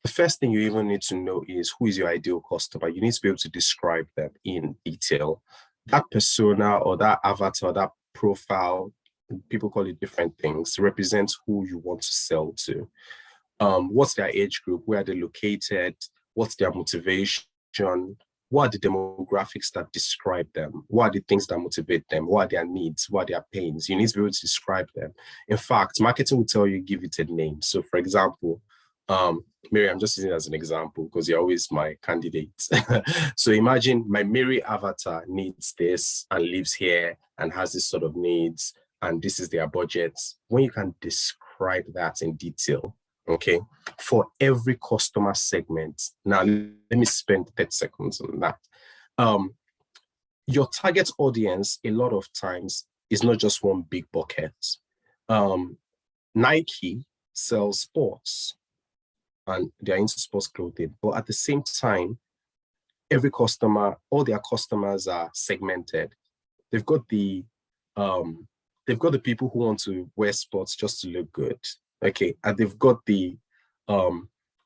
[SPEAKER 1] the first thing you even need to know is who is your ideal customer. You need to be able to describe them in detail. That persona or that avatar, that profile, people call it different things, represents who you want to sell to. What's their age group? Where are they located? What's their motivation? What are the demographics that describe them? What are the things that motivate them? What are their needs? What are their pains? You need to be able to describe them. In fact, marketing will tell you, give it a name. So for example, Mary, I'm just using it as an example because you're always my candidate. So imagine my Mary avatar needs this and lives here and has this sort of needs, and this is their budget. When you can describe that in detail, okay, for every customer segment. Now, let me spend 30 seconds on that. Your target audience, a lot of times, is not just one big bucket. Nike sells sports, and they're into sports clothing, but at the same time, every customer, all their customers are segmented. They've got the people who want to wear sports just to look good, okay, and they've got the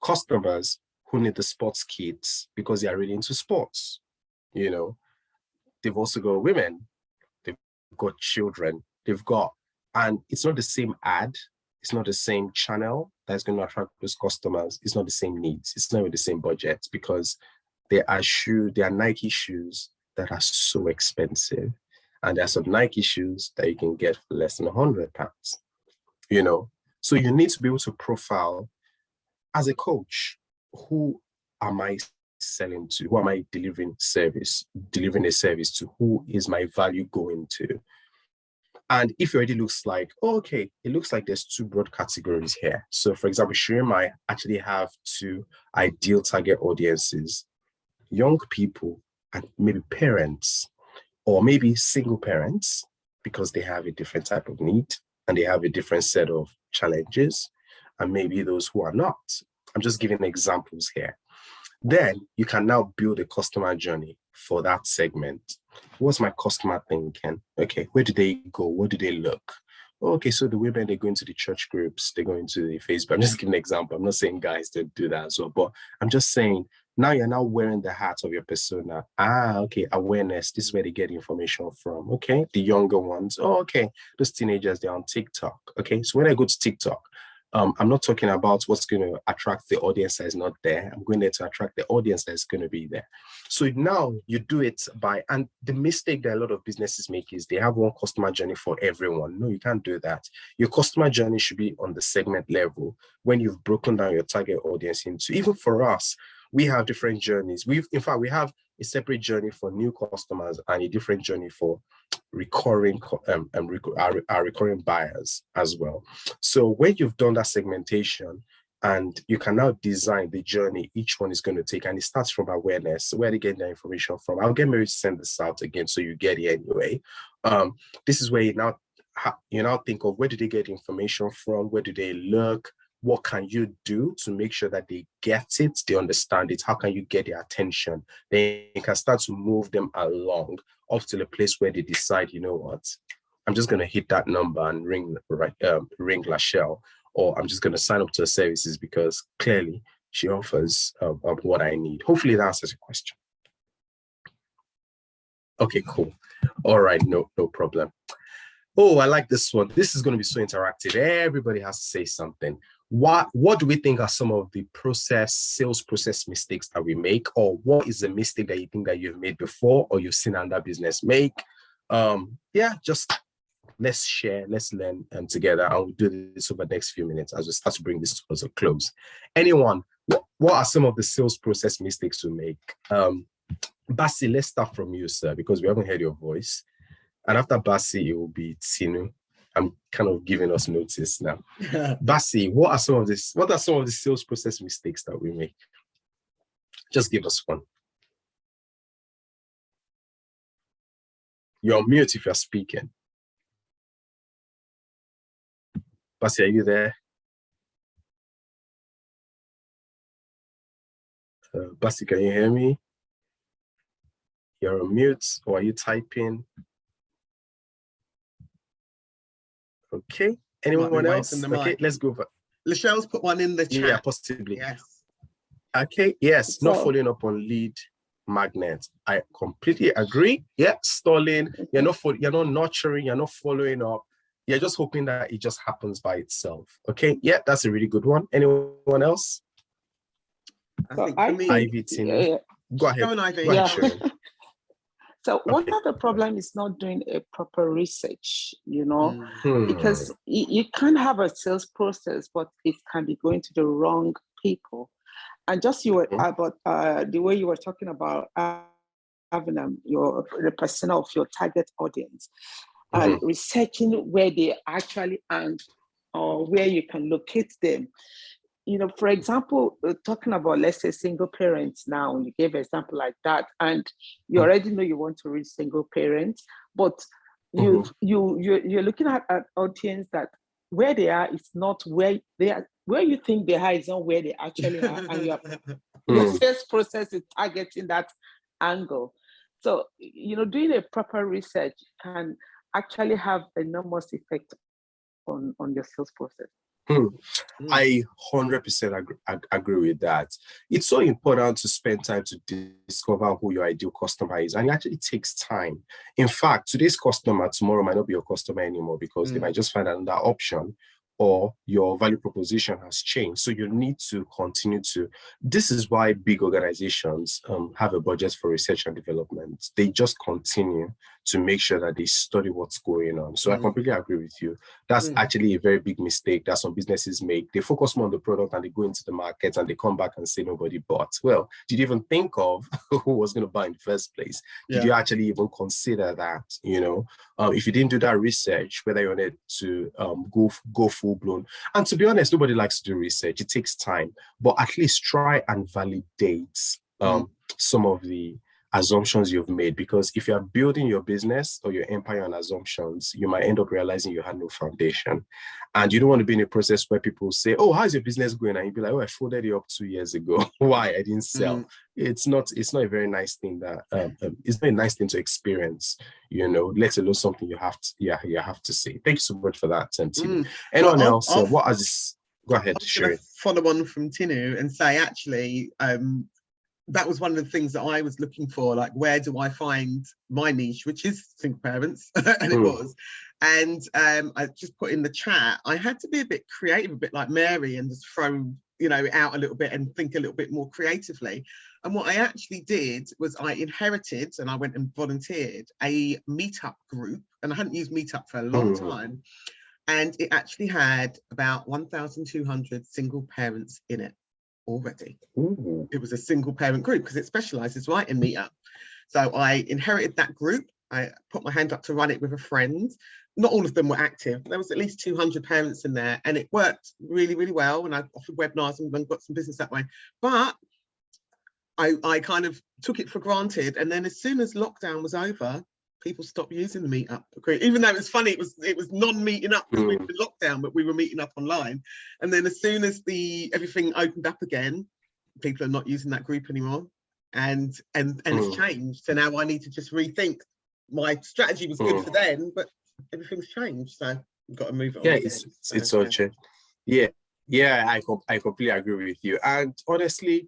[SPEAKER 1] customers who need the sports kits because they are really into sports. You know, they've also got women, they've got children, and it's not the same ad. It's not the same channel that's going to attract those customers. It's not the same needs. It's not with the same budget because there are Nike shoes that are so expensive. And there are some Nike shoes that you can get for less than £100, you know? So you need to be able to profile as a coach, who am I selling to? Who am I delivering a service to? Who is my value going to? And if it already looks like, oh, okay, it looks like there's two broad categories here. So for example, Shireen might actually have two ideal target audiences: young people and maybe parents, or maybe single parents, because they have a different type of need and they have a different set of challenges, and maybe those who are not. I'm just giving examples here. Then you can now build a customer journey for that segment. What's my customer thinking? Okay, where do they go? What do they look? Okay, so the women, they go into the church groups, they go into the Facebook. I'm just giving an example. I'm not saying guys don't do that as well, but I'm just saying now you're now wearing the hat of your persona. Okay, awareness. This is where they get information from. Okay, the younger ones. Oh, okay, those teenagers, they're on TikTok. Okay, so when I go to TikTok, I'm not talking about what's going to attract the audience that is not there. I'm going there to attract the audience that is going to be there. So now you do it by, and the mistake that a lot of businesses make is they have one customer journey for everyone. No, you can't do that. Your customer journey should be on the segment level when you've broken down your target audience into, even for us, we have different journeys. In fact, we have a separate journey for new customers and a different journey for recurring our recurring buyers as well. So when you've done that segmentation, and you can now design the journey each one is going to take, and it starts from awareness. Where they get their information from? I'll get Mary to send this out again so you get it anyway. This is where you now think of, where do they get information from? Where do they look? What can you do to make sure that they get it, they understand it? How can you get their attention? Then you can start to move them along up to the place where they decide, you know what, I'm just going to hit that number and ring Lachelle, or I'm just going to sign up to her services because clearly she offers what I need. Hopefully that answers your question. Okay, cool. All right, no problem. Oh, I like this one. This is going to be so interactive. Everybody has to say something. What do we think are some of the sales process mistakes that we make? Or what is a mistake that you think that you've made before or you've seen another business make? Just let's share, let's learn together, and we'll do this over the next few minutes as we start to bring this towards a close. Anyone, what are some of the sales process mistakes we make? Basi, let's start from you, sir, because we haven't heard your voice. And after Basi, it will be Tinu. I'm kind of giving us notice now. Basi, what are some of the sales process mistakes that we make? Just give us one. You're on mute if you're speaking. Basi, are you there? Basi, can you hear me? You're on mute, or are you typing? Okay. Anyone else? Okay, let's go.
[SPEAKER 2] Lachelle's put one in the chat.
[SPEAKER 1] Yeah, possibly.
[SPEAKER 2] Yes.
[SPEAKER 1] Okay, yes, not following up on lead magnet. I completely agree. Yeah, stalling. You're not nurturing, you're not following up. You're just hoping that it just happens by itself. Okay, yeah, that's a really good one. Anyone else?
[SPEAKER 2] I think for me,
[SPEAKER 1] Ivy, go ahead.
[SPEAKER 2] Go on, Ivy.
[SPEAKER 1] Go ahead,
[SPEAKER 6] So one of the problem is not doing a proper research, because you can have a sales process, but it can be going to the wrong people. And just about the way you were talking about having the persona of your target audience and researching where they actually are or where you can locate them. For example, talking about, let's say, single parents now, you gave an example like that, and you already know you want to reach single parents, but you're looking at an audience that where they are is not where they are, where you think they are is not where they actually are, and your sales process is targeting that angle. So, doing a proper research can actually have enormous effect on your sales process.
[SPEAKER 1] I 100% agree with that. It's so important to spend time to discover who your ideal customer is, and it actually takes time. In fact, today's customer tomorrow might not be your customer anymore because they might just find another option, or your value proposition has changed. So you need to continue to. This is why big organizations have a budget for research and development. They just continue to make sure that they study what's going on. So I
[SPEAKER 2] Mm.
[SPEAKER 1] completely agree with you. That's actually a very big mistake that some businesses make. They focus more on the product and they go into the market and they come back and say nobody bought. Well, did you even think of who was going to buy in the first place? Did you actually even consider that? You know, if you didn't do that research, whether you wanted to go full blown. And to be honest, nobody likes to do research. It takes time, but at least try and validate some of the assumptions you've made, because if you're building your business or your empire on assumptions, you might end up realizing you had no foundation. And you don't want to be in a process where people say, oh, how's your business going? And you'd be like, oh, I folded it up 2 years ago. Why? I didn't sell. It's not a very nice thing that it's not a nice thing to experience, you know, let alone something you have to say. Thank you so much for that, Tinu. Anyone else? What is this? Go ahead, Sherry.
[SPEAKER 2] Follow on from Tinu and say, actually, that was one of the things that I was looking for, like, where do I find my niche, which is single parents, and it was. And I just put in the chat, I had to be a bit creative, a bit like Mary, and just throw, you know, out a little bit and think a little bit more creatively. And what I actually did was I inherited, and I went and volunteered, a meetup group, and I hadn't used Meetup for a long time. And it actually had about 1,200 single parents in it already. It was a single parent group because it specializes right in Meetup. So I inherited that group. I put my hand up to run it with a friend. Not all of them were active. There was at least 200 parents in there, and it worked really, really well. And I offered webinars and got some business that way. But I kind of took it for granted. And then as soon as lockdown was over, people stopped using the Meetup group, even though it was funny. It was non-meeting up because we were in lockdown, but we were meeting up online. And then as soon as everything opened up again, people are not using that group anymore, and it's changed. So now I need to just rethink. My strategy was good for then, but everything's changed, so we've got to move it on.
[SPEAKER 1] Yeah, it's all changed. Yeah, I completely agree with you. And honestly,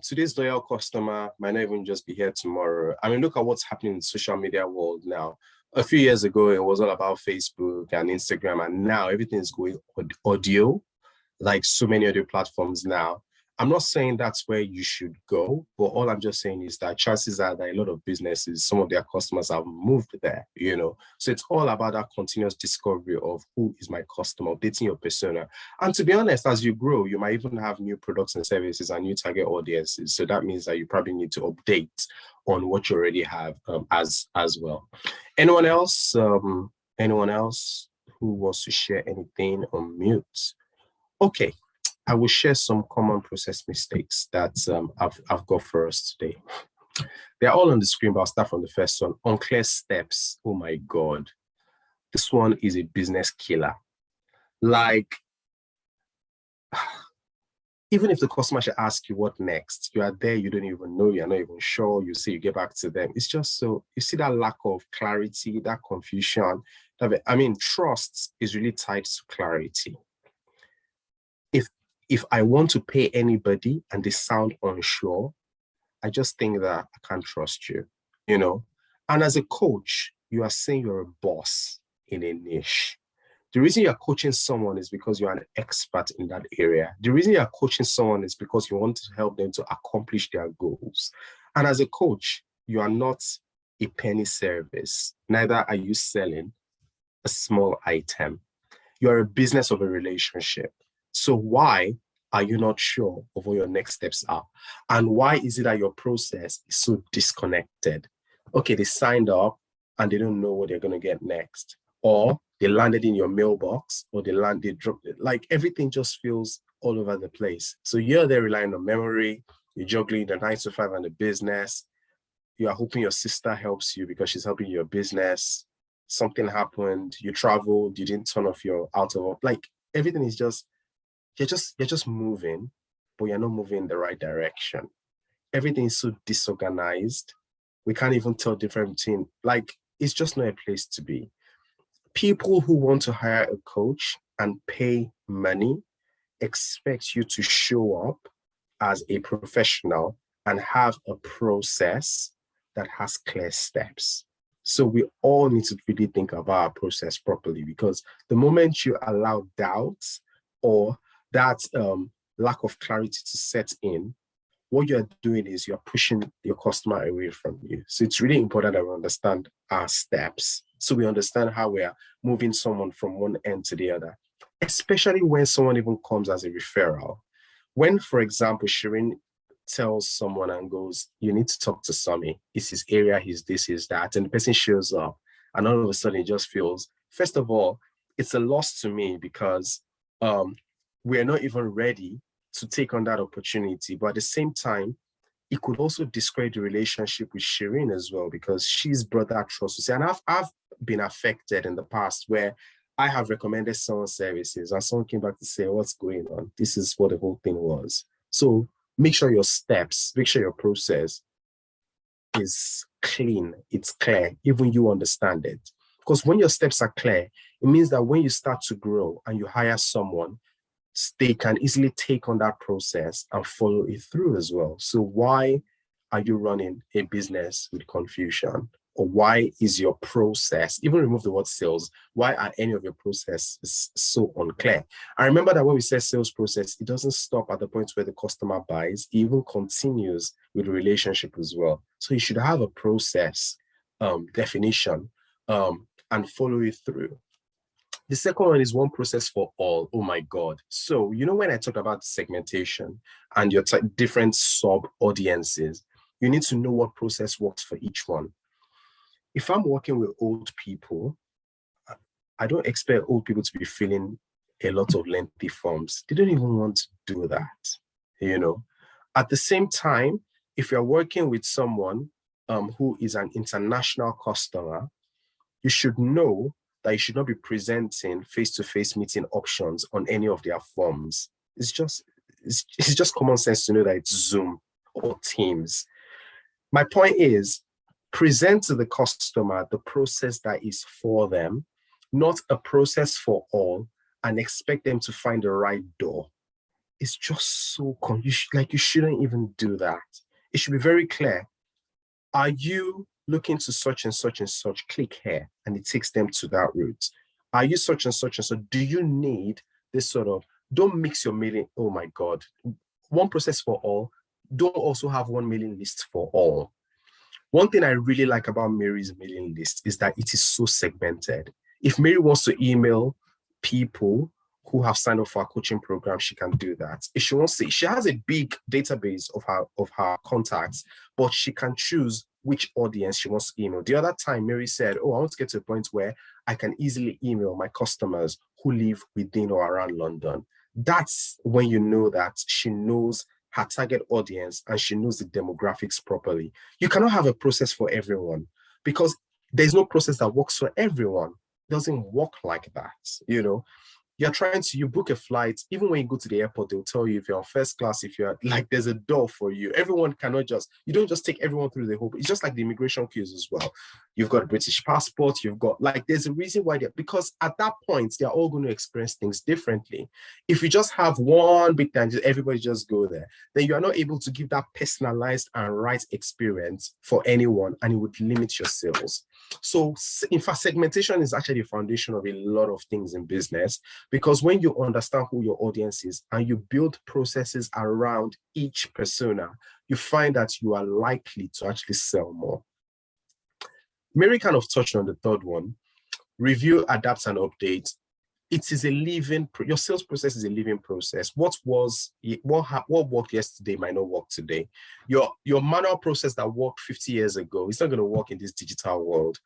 [SPEAKER 1] today's loyal customer might not even just be here tomorrow. I mean, look at what's happening in the social media world now. A few years ago, it was all about Facebook and Instagram, and now everything is going audio, like so many other platforms now. I'm not saying that's where you should go, but all I'm just saying is that chances are that a lot of businesses, some of their customers have moved there, you know. So it's all about that continuous discovery of who is my customer, updating your persona. And to be honest, as you grow, you might even have new products and services and new target audiences. So that means that you probably need to update on what you already have as well. Anyone else? Anyone else who wants to share anything on mute? Okay. I will share some common process mistakes that I've got for us today. They're all on the screen, but I'll start from the first one. Unclear steps. Oh my God. This one is a business killer. Like, even if the customer should ask you what next, you are there, you don't even know, you're not even sure, you say you get back to them. It's just so, you see that lack of clarity, that confusion. I mean, trust is really tied to clarity. If I want to pay anybody and they sound unsure, I just think that I can't trust you, you know? And as a coach, you are saying you're a boss in a niche. The reason you're coaching someone is because you're an expert in that area. The reason you're coaching someone is because you want to help them to accomplish their goals. And as a coach, you are not a penny service. Neither are you selling a small item. You're a business of a relationship. So why are you not sure of what your next steps are? And why is it that your process is so disconnected? Okay, they signed up and they don't know what they're going to get next. Or they landed in your mailbox, or they dropped it. Like, everything just feels all over the place. So you're there relying on memory, you're juggling the 9 to 5 and the business. You are hoping your sister helps you because she's helping your business. Something happened, you traveled, you didn't turn off your like, everything is just, you're just moving, but you're not moving in the right direction. Everything is so disorganized. We can't even tell the difference between, like, it's just not a place to be. People who want to hire a coach and pay money expect you to show up as a professional and have a process that has clear steps. So we all need to really think about our process properly, because the moment you allow doubts or that lack of clarity to set in, what you're doing is you're pushing your customer away from you. So it's really important that we understand our steps, so we understand how we are moving someone from one end to the other, especially when someone even comes as a referral. When, for example, Shireen tells someone and goes, you need to talk to Sanmi. It's his area, he's this, he's that. And the person shows up and all of a sudden it just feels, first of all, it's a loss to me because we're not even ready to take on that opportunity. But at the same time, it could also discredit the relationship with Shireen as well, because she's brought that trust to say, and I've been affected in the past where I have recommended someone services and someone came back to say, what's going on? This is what the whole thing was. So make sure your steps, make sure your process is clean, it's clear, even you understand it. Because when your steps are clear, it means that when you start to grow and you hire someone, they can easily take on that process and follow it through as well. So why are you running a business with confusion? Or why is your process, even remove the word sales, why are any of your processes so unclear? I remember that when we say sales process, it doesn't stop at the point where the customer buys, it even continues with the relationship as well. So you should have a process definition and follow it through. The second one is one process for all. Oh my God. So, you know, when I talk about segmentation and your different sub audiences, you need to know what process works for each one. If I'm working with old people, I don't expect old people to be filling a lot of lengthy forms. They don't even want to do that, you know. At the same time, if you're working with someone who is an international customer, you should know that you should not be presenting face-to-face meeting options on any of their forms. It's just common sense to know that it's Zoom or Teams. My point is, present to the customer the process that is for them, not a process for all, and expect them to find the right door. It's just so you shouldn't even do that. It should be very clear. Are you looking to such and such and such? Click here, and it takes them to that route. Are you such and such and such? Do you need this sort of, don't mix your mailing, oh my God. One process for all, don't also have one mailing list for all. One thing I really like about Mary's mailing list is that it is so segmented. If Mary wants to email people who have signed up for our coaching program, she can do that. If she wants to, she has a big database of her contacts, but she can choose which audience she wants to email. The other time, Mary said, oh, I want to get to a point where I can easily email my customers who live within or around London. That's when you know that she knows her target audience and she knows the demographics properly. You cannot have a process for everyone because there's no process that works for everyone. It doesn't work like that, you know. You book a flight, even when you go to the airport, they'll tell you if you're on first class, if you're like, there's a door for you. Everyone cannot you don't just take everyone through the whole, it's just like the immigration queues as well. You've got a British passport, you've got, there's a reason why because at that point, they're all going to experience things differently. If you just have one big thing, everybody just go there, then you are not able to give that personalized and right experience for anyone, and it would limit your sales. So in fact, segmentation is actually the foundation of a lot of things in business, because when you understand who your audience is and you build processes around each persona, you find that you are likely to actually sell more. Mary kind of touched on the third one, review, adapt, and update. It is a living, your sales process is a living process. What worked yesterday might not work today. Your manual process that worked 50 years ago, it's not going to work in this digital world.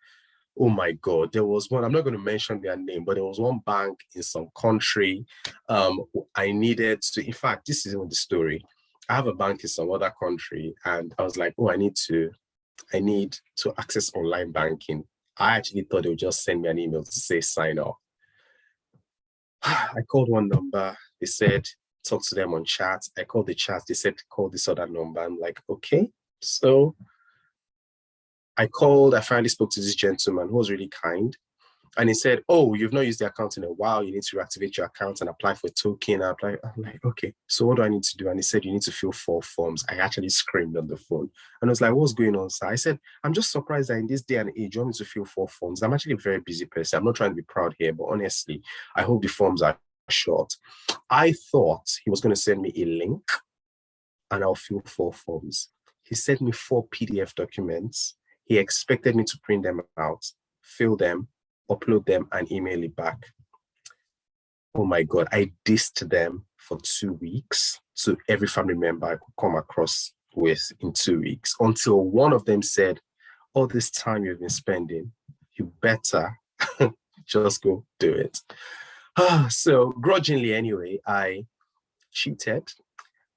[SPEAKER 1] Oh my God, there was one, I'm not going to mention their name, but there was one bank in some country. I needed to, in fact, this is even the story. I have a bank in some other country, and I was like, oh, I need to access online banking. I actually thought they would just send me an email to say sign up. I called one number. They said, talk to them on chat. I called the chat. They said, call this other number. I'm like, okay. So I finally spoke to this gentleman who was really kind. And he said, oh, you've not used the account in a while. You need to reactivate your account and apply for a token. I'm like, okay, so what do I need to do? And he said, you need to fill 4 forms. I actually screamed on the phone. And I was like, what's going on, sir? I said, I'm just surprised that in this day and age, you want me to fill 4 forms. I'm actually a very busy person. I'm not trying to be proud here, but honestly, I hope the forms are short. I thought he was going to send me a link and I'll fill 4 forms. He sent me 4 PDF documents. He expected me to print them out, fill them, upload them, and email it back. Oh my God, I dissed them for 2 weeks to every family member I could come across with in 2 weeks, until one of them said, all this time you've been spending, you better just go do it. So grudgingly anyway, I cheated.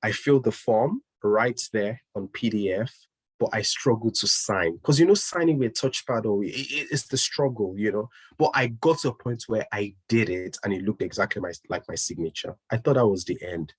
[SPEAKER 1] I filled the form right there on PDF, but I struggled to sign, because signing with a touchpad, or it's the struggle, But I got to a point where I did it and it looked exactly like my signature. I thought that was the end.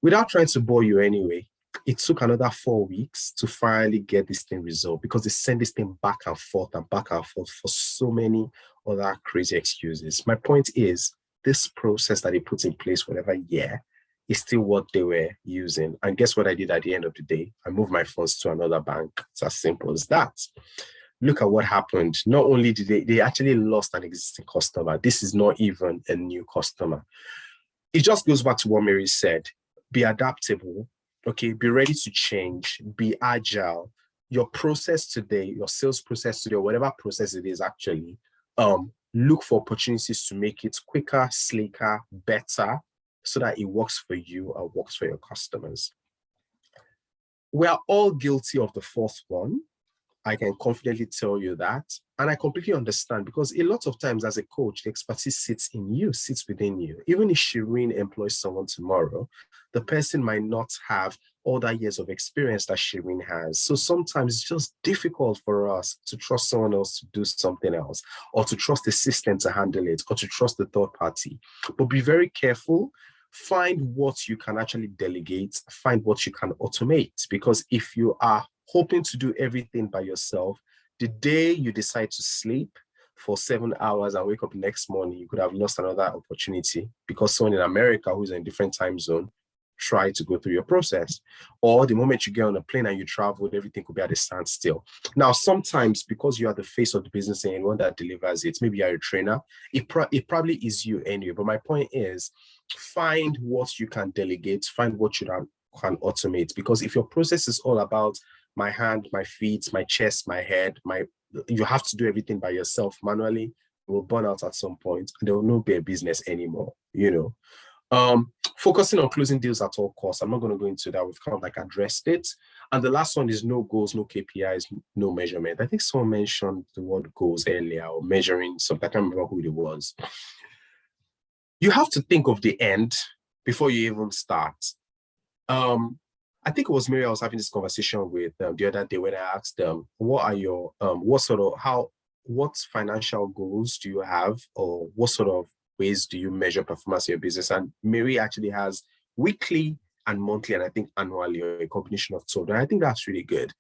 [SPEAKER 1] Without trying to bore you anyway, it took another 4 weeks to finally get this thing resolved, because they sent this thing back and forth for so many other crazy excuses. My point is, this process that they put in place whatever year is still what they were using. And guess what I did at the end of the day? I moved my funds to another bank. It's as simple as that. Look at what happened. Not only did they actually lost an existing customer. This is not even a new customer. It just goes back to what Mary said. Be adaptable, okay? Be ready to change, be agile. Your process today, your sales process today, or whatever process it is actually, look for opportunities to make it quicker, slicker, better, so that it works for you and works for your customers. We are all guilty of the 4th one. I can confidently tell you that. And I completely understand, because a lot of times as a coach, the expertise sits within you. Even if Shireen employs someone tomorrow, the person might not have all that years of experience that Shireen has. So sometimes it's just difficult for us to trust someone else to do something else, or to trust the system to handle it, or to trust the third party. But be very careful. Find what you can actually delegate, find what you can automate, because if you are hoping to do everything by yourself, the day you decide to sleep for 7 hours and wake up the next morning, you could have lost another opportunity because someone in America who's in a different time zone tried to go through your process. Or the moment you get on a plane and you travel, everything could be at a standstill. Now, sometimes because you are the face of the business and one that delivers it, maybe you're a trainer, it probably is you anyway. But my point is, find what you can delegate, find what you can automate. Because if your process is all about my hand, my feet, my chest, my head, you have to do everything by yourself manually, you will burn out at some point and there will not be a business anymore, Focusing on closing deals at all costs. I'm not going to go into that. We've kind of addressed it. And the last one is no goals, no KPIs, no measurement. I think someone mentioned the word goals earlier, or measuring something. I can't remember who it was. You have to think of the end before you even start. I think it was Mary I was having this conversation with the other day when I asked them, what are your, what financial goals do you have, or what sort of ways do you measure performance in your business? And Mary actually has weekly and monthly, and I think annually, or a combination of two. And I think that's really good.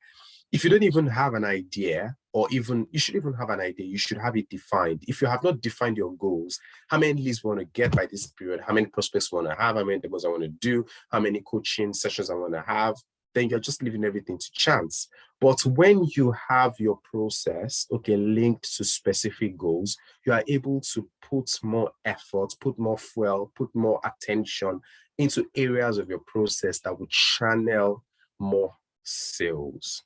[SPEAKER 1] If you don't even have an idea, or even you should even have an idea, you should have it defined. If you have not defined your goals, how many leads we want to get by this period, how many prospects we want to have, how many demos I want to do, how many coaching sessions I want to have, then you're just leaving everything to chance. But when you have your process, linked to specific goals, you are able to put more effort, put more fuel, put more attention into areas of your process that would channel more sales.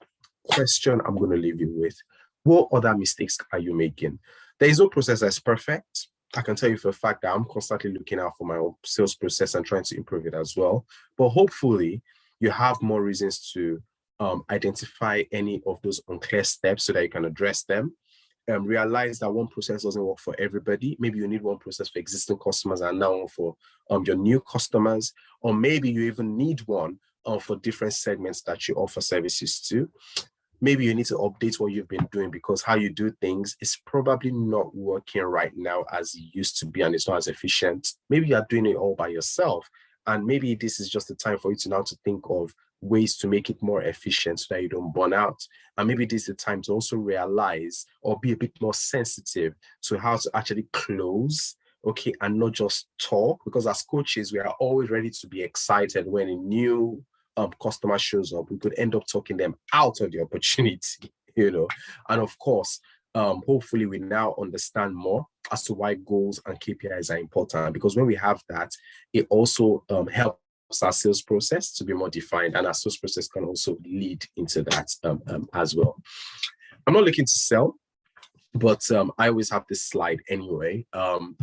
[SPEAKER 1] Question I'm going to leave you with: what other mistakes are you making? There is no process that's perfect. I can tell you for a fact that I'm constantly looking out for my own sales process and trying to improve it as well. But hopefully you have more reasons to identify any of those unclear steps so that you can address them. Realize that one process doesn't work for everybody. Maybe you need one process for existing customers and now one for your new customers, or maybe you even need one for different segments that you offer services to. Maybe you need to update what you've been doing, because how you do things is probably not working right now as it used to be, and it's not as efficient. Maybe you are doing it all by yourself, and maybe this is just the time for you to now to think of ways to make it more efficient so that you don't burn out. And maybe this is the time to also realize or be a bit more sensitive to how to actually close, and not just talk, because as coaches, we are always ready to be excited when a new customer shows up. We could end up talking them out of the opportunity, and of course, hopefully we now understand more as to why goals and KPIs are important, because when we have that, it also helps our sales process to be more defined, and our sales process can also lead into that as well. I'm not looking to sell, but I always have this slide anyway.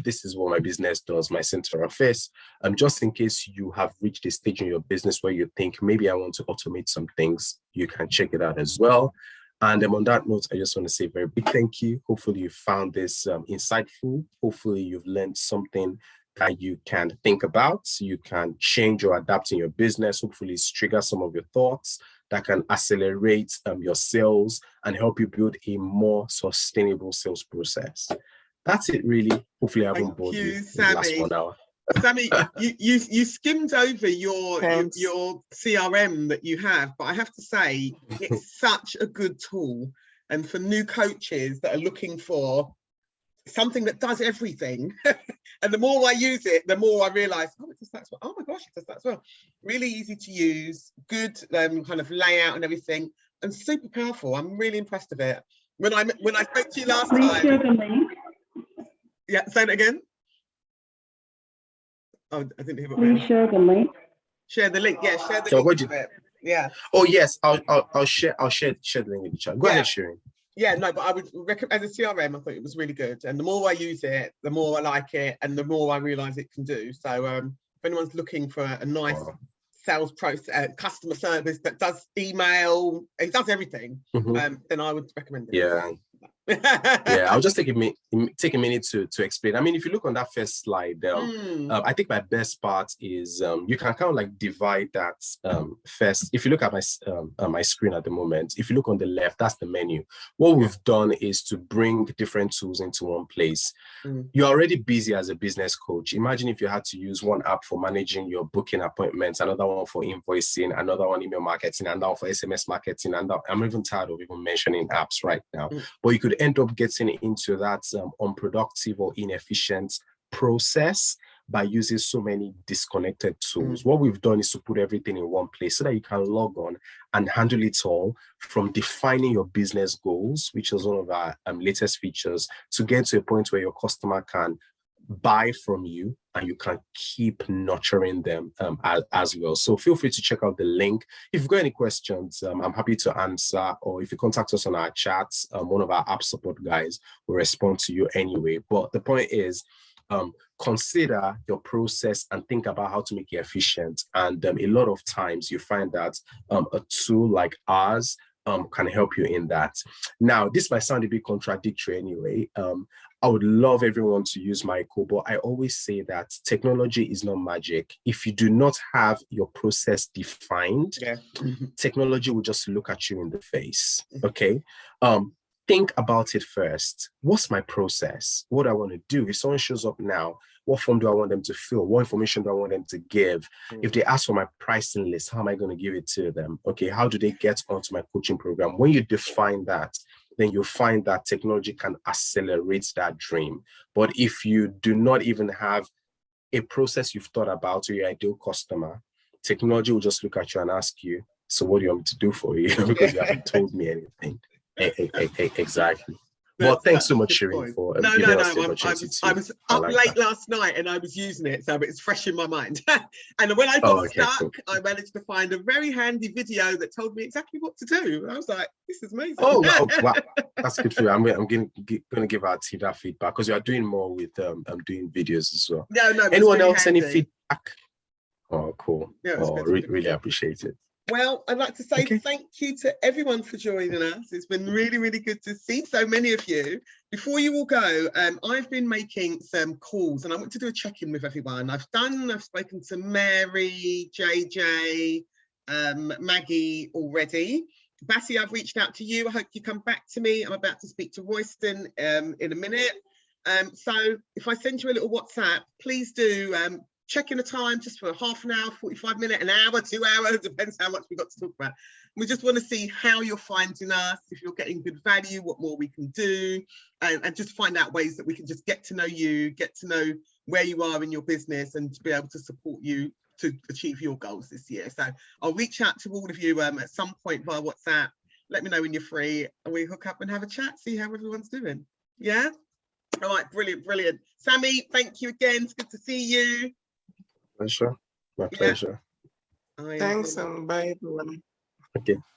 [SPEAKER 1] This is what my business does, my center of affairs. Just in case you have reached a stage in your business where you think maybe I want to automate some things, you can check it out as well. And on that note, I just want to say a very big thank you. Hopefully you found this insightful. Hopefully you've learned something that you can think about, you can change or adapt in your business. Hopefully it's trigger some of your thoughts that can accelerate your sales and help you build a more sustainable sales process. That's it really. Hopefully I haven't bored you in the last 1 hour.
[SPEAKER 2] Sammy, you skimmed over your CRM that you have, but I have to say it's such a good tool. And for new coaches that are looking for something that does everything, and the more I use it, the more I realize, oh, it does that as well. Oh my gosh, it does that as well. Really easy to use, good kind of layout and everything, and super powerful. I'm really impressed with it. When I spoke to you last
[SPEAKER 7] Please
[SPEAKER 2] time.
[SPEAKER 7] share the link.
[SPEAKER 2] Yeah, say it again. Oh, I didn't hear what.
[SPEAKER 7] Please share the link.
[SPEAKER 2] Share the link. Yeah, share the
[SPEAKER 1] So
[SPEAKER 2] link. Yeah.
[SPEAKER 1] Oh yes, I'll share the link in the chat. Go ahead, Shirin.
[SPEAKER 2] Yeah, no, but I would recommend as a CRM. I thought it was really good, and the more I use it, the more I like it, and the more I realise it can do. So, if anyone's looking for a nice sales process, customer service that does email, it does everything, then I would recommend it.
[SPEAKER 1] Yeah. Yeah, I'll just take a minute to explain. I mean, if you look on that first slide, I think my best part is you can kind of like divide that first. If you look at my screen at the moment, if you look on the left, that's the menu. What we've done is to bring different tools into one place. You're already busy as a business coach. Imagine if you had to use one app for managing your booking appointments, another one for invoicing, another one email marketing, another one for SMS marketing, and I'm even tired of even mentioning apps right now. But you could end up getting into that unproductive or inefficient process by using so many disconnected tools. What we've done is to put everything in one place so that you can log on and handle it all, from defining your business goals, which is one of our latest features, to get to a point where your customer can buy from you and you can keep nurturing them as well. So feel free to check out the link. If you've got any questions, I'm happy to answer, or if you contact us on our chats, one of our app support guys will respond to you anyway. But the point is, consider your process and think about how to make it efficient. And a lot of times you find that a tool like ours can help you in that. Now, this might sound a bit contradictory anyway. I would love everyone to use Myco, but I always say that technology is not magic. If you do not have your process defined, technology will just look at you in the face, okay? Think about it first. What's my process? What do I want to do? If someone shows up now, what form do I want them to fill? What information do I want them to give? If they ask for my pricing list, how am I going to give it to them? Okay, how do they get onto my coaching program? When you define that, then you'll find that technology can accelerate that dream. But if you do not even have a process you've thought about to your ideal customer, technology will just look at you and ask you, so what do you want me to do for you? Because you haven't told me anything. Exactly. Well, thanks so much, Shirin, for giving us the opportunity to.
[SPEAKER 2] I was up late last night and I was using it, so it's fresh in my mind. And when I got stuck, cool. I managed to find a very handy video that told me exactly what to do. And I was like, this is amazing.
[SPEAKER 1] Oh, wow. That's good for you. I'm going to give our team that feedback, because you are doing more with doing videos as well.
[SPEAKER 2] No.
[SPEAKER 1] Anyone really else, handy. Any feedback? Oh, cool. Yeah, really appreciate it.
[SPEAKER 2] Well, I'd like to say thank you to everyone for joining us. It's been really, really good to see so many of you. Before you all go, I've been making some calls and I want to do a check-in with everyone. I've spoken to Mary, JJ, Maggie already. Bassie, I've reached out to you. I hope you come back to me. I'm about to speak to Royston in a minute. So if I send you a little WhatsApp, please do check in a time just for half an hour, 45 minutes, an hour, 2 hours, depends how much we've got to talk about. We just want to see how you're finding us, if you're getting good value, what more we can do, and just find out ways that we can just get to know you, get to know where you are in your business, and to be able to support you to achieve your goals this year. So I'll reach out to all of you at some point via WhatsApp. Let me know when you're free and we hook up and have a chat, see how everyone's doing. Yeah? All right, brilliant. Sammy, thank you again. It's good to see you.
[SPEAKER 1] Pleasure. My pleasure.
[SPEAKER 2] Bye,
[SPEAKER 5] Thanks
[SPEAKER 2] everyone.
[SPEAKER 5] and bye everyone.
[SPEAKER 1] Okay.